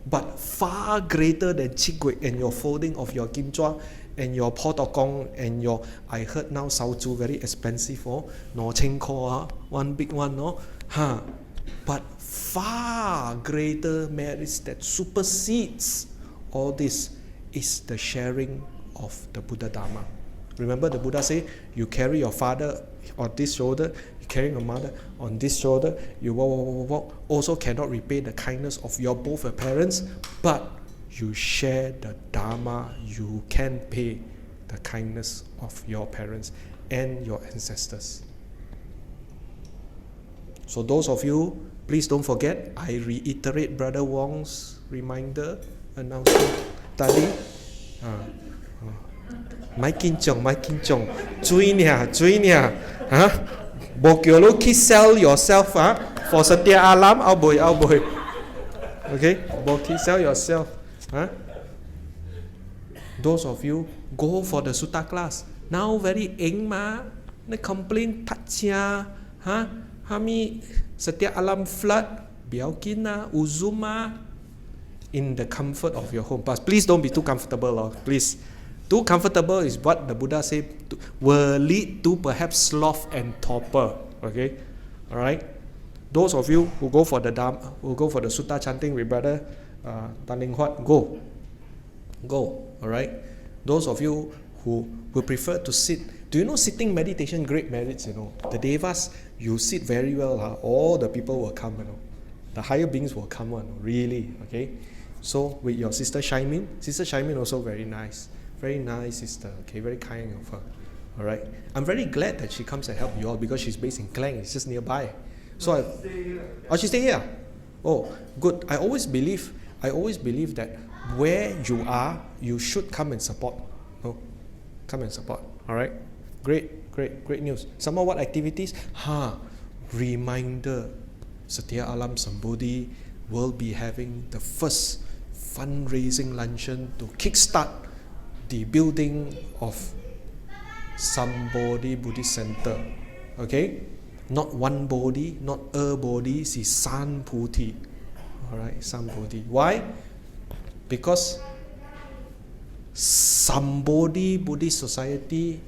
But far greater than 七月 and your folding of your kim chua and your potokong and your, I heard now sauju very expensive, oh, no 千塊, one big one, no, but far greater merits that supersedes all this is the sharing of the Buddha Dhamma. Remember the Buddha say, you carry your father on this shoulder, you carry your mother on this shoulder, you walk, also cannot repay the kindness of your both your parents, but you share the Dharma, you can pay the kindness of your parents and your ancestors. So those of you, please don't forget, I reiterate Brother Wong's reminder, announcement tadi. Mai kin chong, chui nia, bo kyo lo ki sell yourself, for Satya Alam, ao boy. Okay, bo ki sell yourself, Those of you go for the sutta class. Now very eng ma, ne complain tatcha, hami Satya Alam flood, biao kin na, uzuma, in the comfort of your home. But please don't be too comfortable, please. Too comfortable is what the Buddha said will lead to perhaps sloth and torpor. Okay, all right. Those of you who go for the Dhamma, who go for the sutta chanting with Brother Tan Ling Huat, go. All right. Those of you who will prefer to sit, do you know sitting meditation great merits? You know the devas, you sit very well. All the people will come. You know, the higher beings will come on. Really, okay. So with your sister Shaimin also very nice. Very nice sister, okay, very kind of her. Alright. I'm very glad that she comes and help you all because she's based in Klang, it's just nearby. So she stay here. Oh, good. I always believe that where you are, you should come and support. No? Come and support. Alright? Great news. Some more what activities? Reminder. Satya Alam Sambodhi will be having the first fundraising luncheon to kickstart the building of Sambodhi Buddhist Center. Okay? Not one body, not a body, it's San Puti. Alright, San Puti. Why? Because Sambodhi Buddhist Society,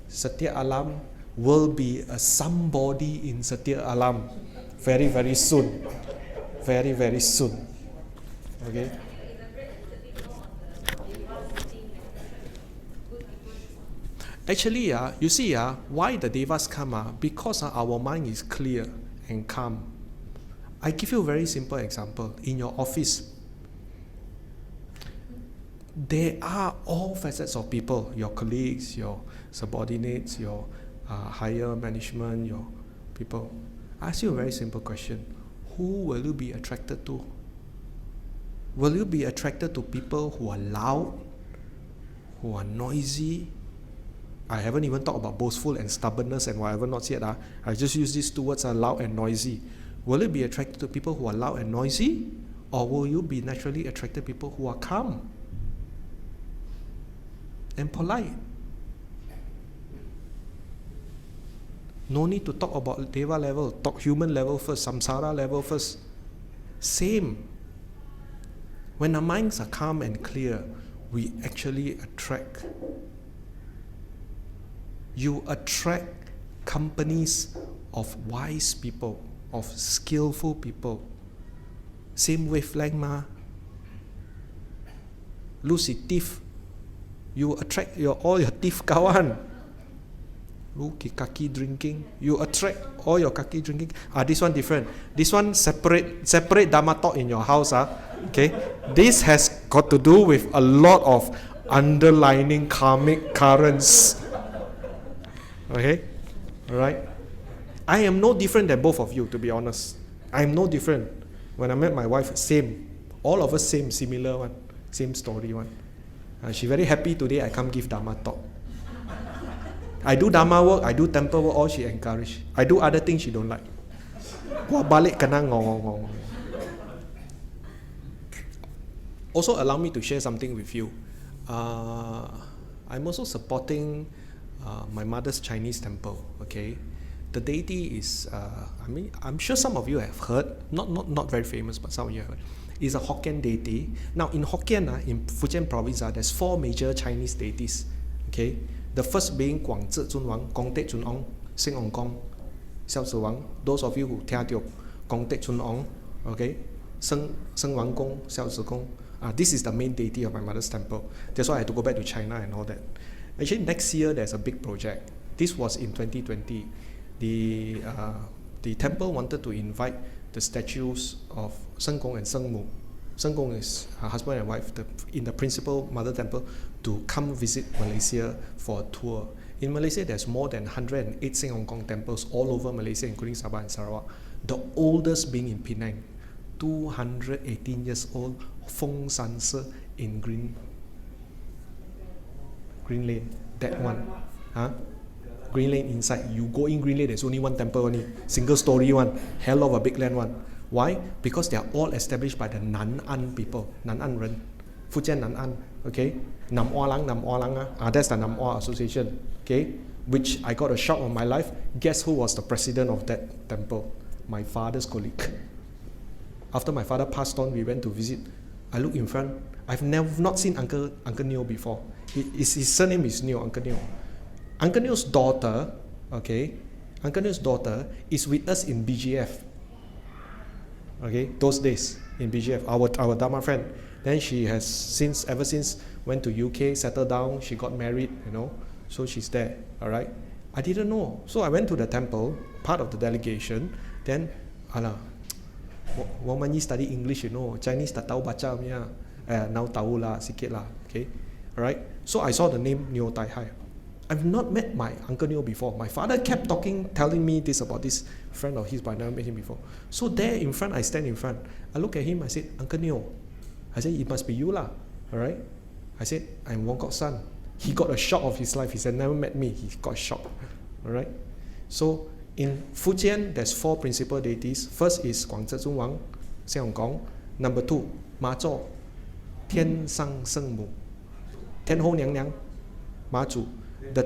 Satya Alam, will be a somebody in Satya Alam very, very soon. Very, very soon. Okay? Actually, you see, why the devas come? Because our mind is clear and calm. I give you a very simple example. In your office, there are all facets of people, your colleagues, your subordinates, your higher management, your people. I ask you a very simple question. Who will you be attracted to? Will you be attracted to people who are loud, who are noisy? I haven't even talked about boastful and stubbornness and whatever not yet. I just use these two words, loud and noisy. Will you be attracted to people who are loud and noisy? Or will you be naturally attracted to people who are calm and polite? No need to talk about deva level. Talk human level first, samsara level first. Same. When our minds are calm and clear, we actually attract. You attract companies of wise people, of skillful people. Same wavelength ma. Lucy thief, you attract all your thief kawan. Lu kaki drinking, you attract all your kaki drinking. This one different. This one separate Dhamma talk in your house. Okay, this has got to do with a lot of underlining karmic currents. Okay, all right. I am no different than both of you, to be honest. I am no different. When I met my wife, same. All of us same, similar one, same story one. She very happy today. I come give Dhamma talk. I do Dhamma work, I do temple work, all she encourage. I do other things she don't like. Gua balik kena ngong. Also allow me to share something with you. I'm also supporting my mother's Chinese temple. Okay, the deity is I'm sure some of you have heard, not very famous, but some of you have heard. It's a Hokkien deity. Now in Hokkien, in Fujian province, there's 4 major Chinese deities. Okay, the first being Guang Zhi Zun Wang, Gong Te Chun Ong, Sing Ong Kong, Xiao Zi Wang. Those of you who heard of Gong Te Chun Ong, okay, Seng Wang Gong, Xiao Zi Gong. This is the main deity of my mother's temple. That's why I had to go back to China and all that. Actually, next year there's a big project. This was in 2020. The temple wanted to invite the statues of Seng Gong and Seng Mu. Seng Gong is her husband and wife in the principal mother temple to come visit Malaysia for a tour. In Malaysia, there's more than 108 Seng Hong Kong temples all over Malaysia, including Sabah and Sarawak. The oldest being in Penang, 218 years old, Feng San Se in Green Lane. That one. Green Lane inside. You go in Green Lane, there's only one temple only. Single story one. Hell of a big land one. Why? Because they are all established by the Nan'an people. Nan'an Ren. Fujian Nan'an. Okay? Nam Oa Lang. That's the Nam Oa Association. Okay? Which I got a shock of my life. Guess who was the president of that temple? My father's colleague. After my father passed on, we went to visit. I look in front. I've not seen Uncle Neo before. His surname is Neo, Uncle Neo. Uncle Neo's daughter, okay, Uncle Neo's daughter is with us in BGF. Okay, those days in BGF, our Dharma friend. Then she has ever since went to UK, settled down, she got married, so she's there, all right. I didn't know, so I went to the temple, part of the delegation. Then, Mun Yee study English, Chinese tak tahu baca punya, now tahu lah sikit lah, okay, all right. So I saw the name Neo Tai Hai. I've not met my Uncle Neo before. My father kept telling me this about this friend of his, but I never met him before. So there in front, I stand in front. I look at him, I said, Uncle Neo. I said, it must be you lah, all right? I said, I'm Wong Kok's son. He got a shock of his life. He said, never met me. He got a shock, all right? So in Fujian, there's 4 principal deities. First is Guang Zhi Zun Wang, Seng Hong Kong. Number 2, Ma Zhou, Tian Sang Seng Mu, Tian Ho Niang Niang, Ma Zhu. The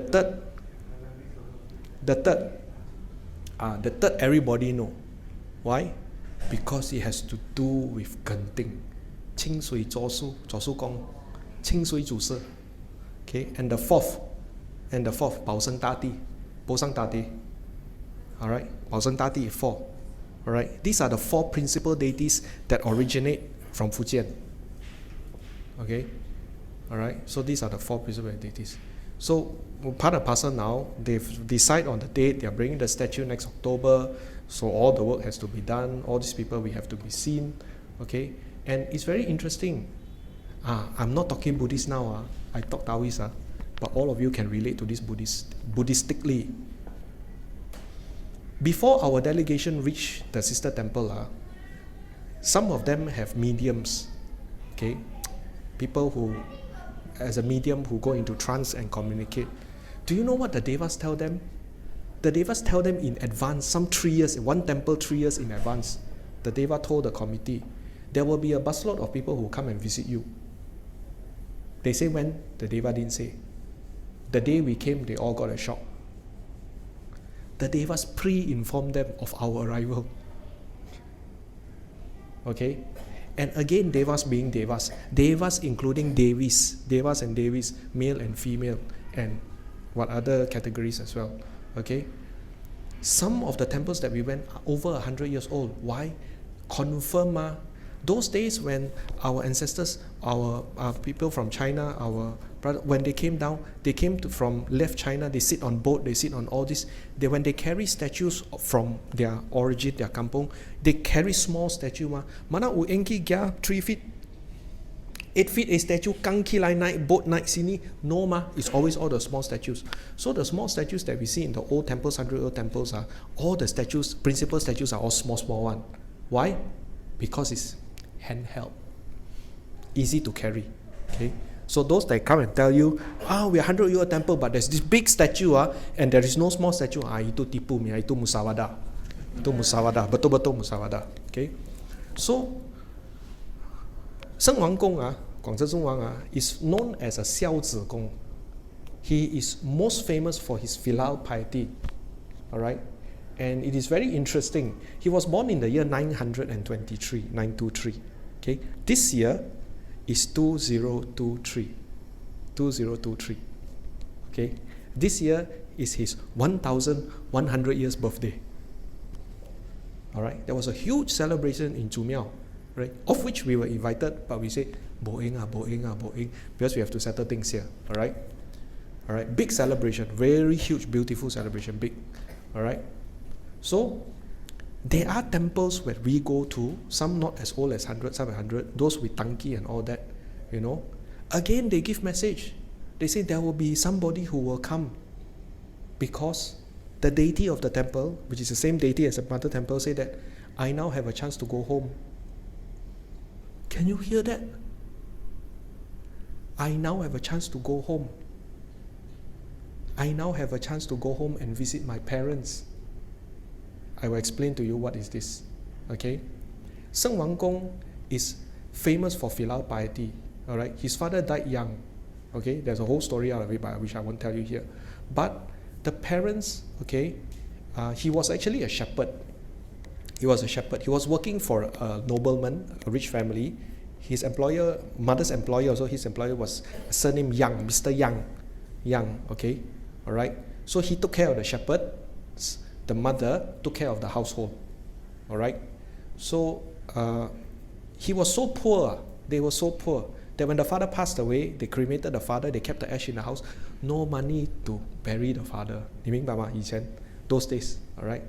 third everybody know. Why? Because it has to do with Genting. Qing Sui Zhuo Su Gong, Qing Sui Zhu Se. Okay, and the fourth, Bao Sheng Da Di, Bo Shang Da Di. Alright, Bao Sheng Da Di is 4. Alright, these are the 4 principal deities that originate from Fujian. Okay, alright, so these are the 4 principal deities. So part and parcel now, they've decided on the date, they're bringing the statue next October, so all the work has to be done, all these people, we have to be seen, okay? And it's very interesting. I'm not talking Buddhist now, I talk Taoist, but all of you can relate to this Buddhistically. Before our delegation reached the sister temple, some of them have mediums, okay? People who as a medium who go into trance and communicate. Do you know what the Devas tell them? The Devas tell them in advance, some 3 years, in one temple 3 years in advance. The Deva told the committee, there will be a busload of people who come and visit you. They say when? The Deva didn't say. The day we came, they all got a shock. The Devas pre-informed them of our arrival. Okay? And again, Devas being Devas. Devas including Devis. Devas and Devis, male and female, and what other categories as well. Okay? Some of the temples that we went are over 100 years old. Why? Confirm ma. Those days when our ancestors, our people from China, our brother, when they came down, they came from left China, they sit on boat, they sit on all this. When they carry statues from their origin, their kampong, they carry small statue ma. Mana u engki gya 3 feet, 8 feet a statue, kangki lai naik, boat naik sini. No ma, it's always all the small statues. So the small statues that we see in the old temples, 100-year-old temples, are all the statues, principal statues are all small one. Why? Because it's handheld, easy to carry. Okay, so those that come and tell you, we're 100-year-old temple, but there's this big statue, and there is no small statue. Itu tipu mi, itu musawada, betul-betul musawada. Okay, so Seng Wang Gong, Guangzhou Zhong Wang, is known as a Xiao Zi Gong. He is most famous for his filial piety. All right. And it is very interesting. He was born in the year 923, 923. Okay, this year is 2023. 2023. Okay, this year is his 1,100 years birthday. All right, there was a huge celebration in Zumiao, right? Of which we were invited, but we said, boing, because we have to settle things here. All right, big celebration, very huge, beautiful celebration, big. All right. So, there are temples where we go to, some not as old as 100, some 100, those with tangki and all that, you know. Again, they give message. They say there will be somebody who will come because the deity of the temple, which is the same deity as the mother temple, say that, I now have a chance to go home. Can you hear that? I now have a chance to go home. I now have a chance to go home and visit my parents. I will explain to you what is this. Okay? Seng Wang Gong is famous for filial piety. Alright? His father died young. Okay? There's a whole story out of it, but which I won't tell you here. But the parents, okay, he was actually a shepherd. He was a shepherd. He was working for a nobleman, a rich family. His employer, mother's employer also, his employer was surname Yang, Mr. Yang, okay? Alright? So he took care of the shepherd. The mother took care of the household. All right. So he was so poor. They were so poor that when the father passed away, they cremated the father. They kept the ash in the house. No money to bury the father. 你明白吗？以前 those days. All right.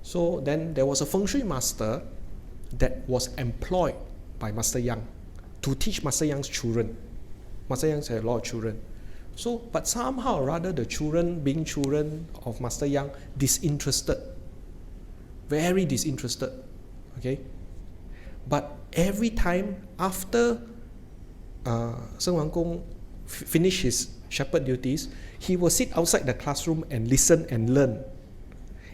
So then there was a feng shui master that was employed by Master Yang to teach Master Yang's children. Master Yang had a lot of children. So, but somehow or rather, the children, being children of Master Yang, disinterested, very disinterested, okay? But every time after Seng Wang Gong finished his shepherd duties, he will sit outside the classroom and listen and learn.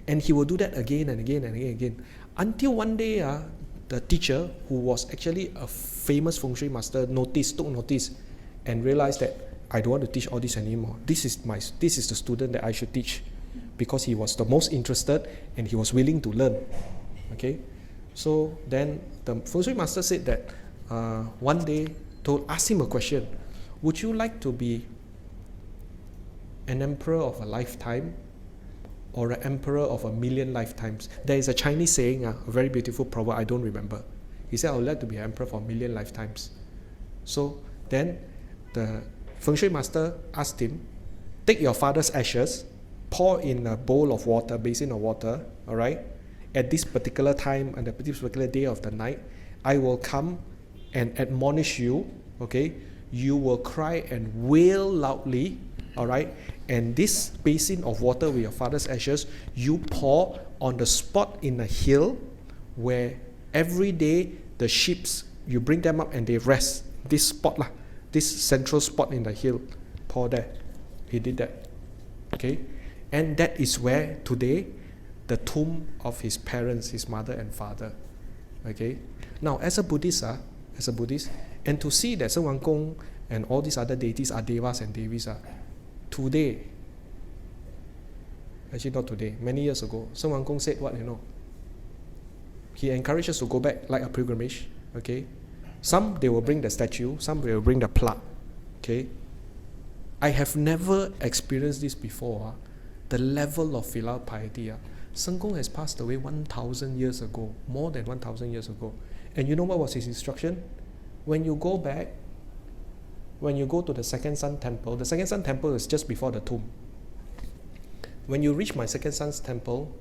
And he will do that again and again and again. Until one day, the teacher, who was actually a famous feng shui master, took notice and realized that I don't want to teach all this anymore. This is the student that I should teach, because he was the most interested and he was willing to learn. Okay, so then the feng shui master said that one day asked him a question: would you like to be an emperor of a lifetime or an emperor of 1,000,000 lifetimes? There is a Chinese saying, a very beautiful proverb, I don't remember. He said, I would like to be an emperor for 1,000,000 lifetimes. So then the feng shui master asked him, take your father's ashes, pour in a bowl of water, basin of water, all right? At this particular time and this particular day of the night, I will come and admonish you, okay? You will cry and wail loudly, all right? And this basin of water with your father's ashes, you pour on the spot in the hill where every day the sheep, you bring them up and they rest. This spot lah. This central spot in the hill, pour there. He did that. Okay? And that is where today the tomb of his parents, his mother and father. Okay? Now, as a Buddhist, and to see that Seng Wang Gong and all these other deities are devas and devis, today, actually not today, many years ago, Seng Wang Gong said what, you know? He encouraged us to go back like a pilgrimage. Okay? Some, they will bring the statue, some will bring the plug. Okay? I have never experienced this before. The level of filial piety. Seng Kong has passed away 1,000 years ago, more than 1,000 years ago. And you know what was his instruction? When you go back, when you go to the Second Sun Temple, the Second Sun Temple is just before the tomb. When you reach my Second Sun's temple,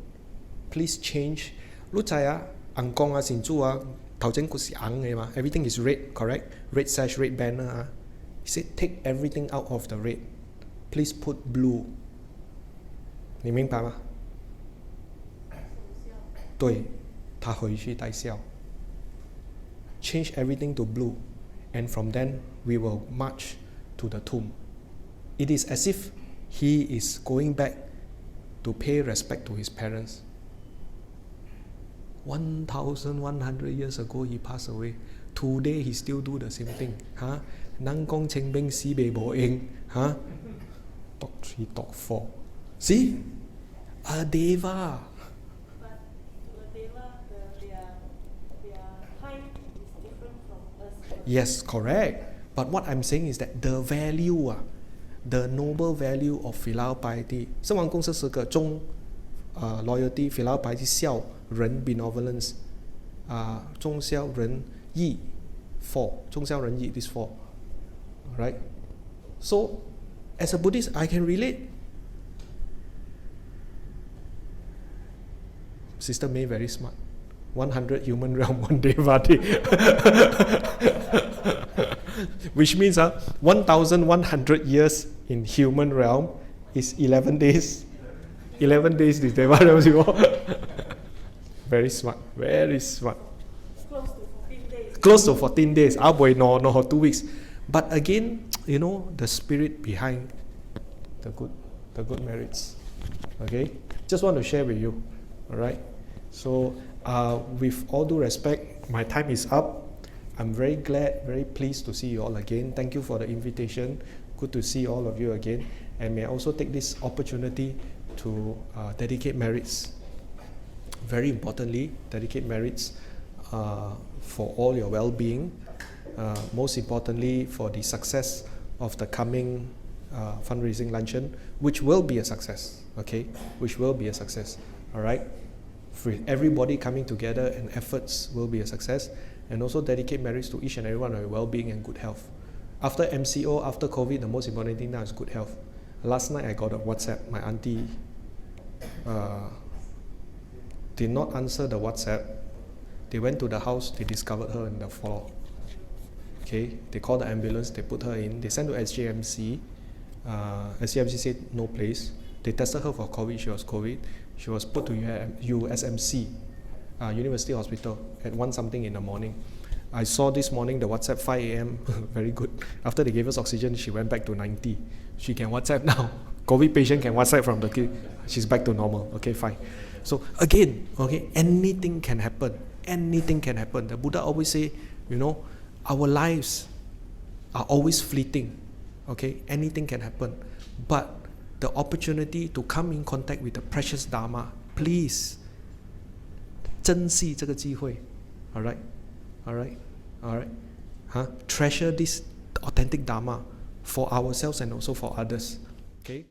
please change. Angkong Sinju everything is red, correct? Red sash, red banner. He said, take everything out of the red. Please put blue. 你明白吗？对，他回去带笑。Change everything to blue, and from then we will march to the tomb. It is as if he is going back to pay respect to his parents. 1,100 years ago he passed away. Today he still do the same thing. Nang Kong Cheng Beng Si Bei Bo Eng. Talk 3, talk 4. See? A deva. But to a deva, their time is different from us. Yes, correct. But what I'm saying is that the value, the noble value of filial piety. 圣王公是10个忠 loyalty, filial piety, 孝仁 benevolence, 忠孝仁义 4. 忠孝仁义 these 4. Right? So, as a Buddhist, I can relate. Sister May very smart. 100 human realm, 1 devotee. Which means 1,100 years in human realm is 11 days. 11 days the devotee realm. Very smart, very smart. Close to 14 days. Close to 14 days. No, 2 weeks. But again, you know, the spirit behind the good merits. Okay? Just want to share with you. Alright? So, with all due respect, my time is up. I'm very glad, very pleased to see you all again. Thank you for the invitation. Good to see all of you again. And may I also take this opportunity to dedicate merits. Very importantly, dedicate merits for all your well-being. Most importantly, for the success of the coming fundraising luncheon, which will be a success. Okay, which will be a success. All right, with everybody coming together and efforts will be a success. And also dedicate merits to each and everyone of your well-being and good health. After MCO, after COVID, the most important thing now is good health. Last night I got a WhatsApp. My auntie did not answer the WhatsApp. They went to the house, they discovered her in the floor. Okay, they called the ambulance, they put her in, they sent to SJMC. SJMC said no place. They tested her for COVID, she was COVID. She was put to USMC, University Hospital, at 1 something in the morning. I saw this morning the WhatsApp 5 a.m. Very good. After they gave us oxygen, she went back to 90. She can WhatsApp now. COVID patient can WhatsApp from the kid. She's back to normal. Okay, fine. So again, okay, anything can happen. Anything can happen. The Buddha always say, you know, our lives are always fleeting. Okay, anything can happen. But the opportunity to come in contact with the precious Dharma, please 珍惜这个机会. Alright? Alright? Alright? Treasure this authentic Dharma for ourselves and also for others. Okay?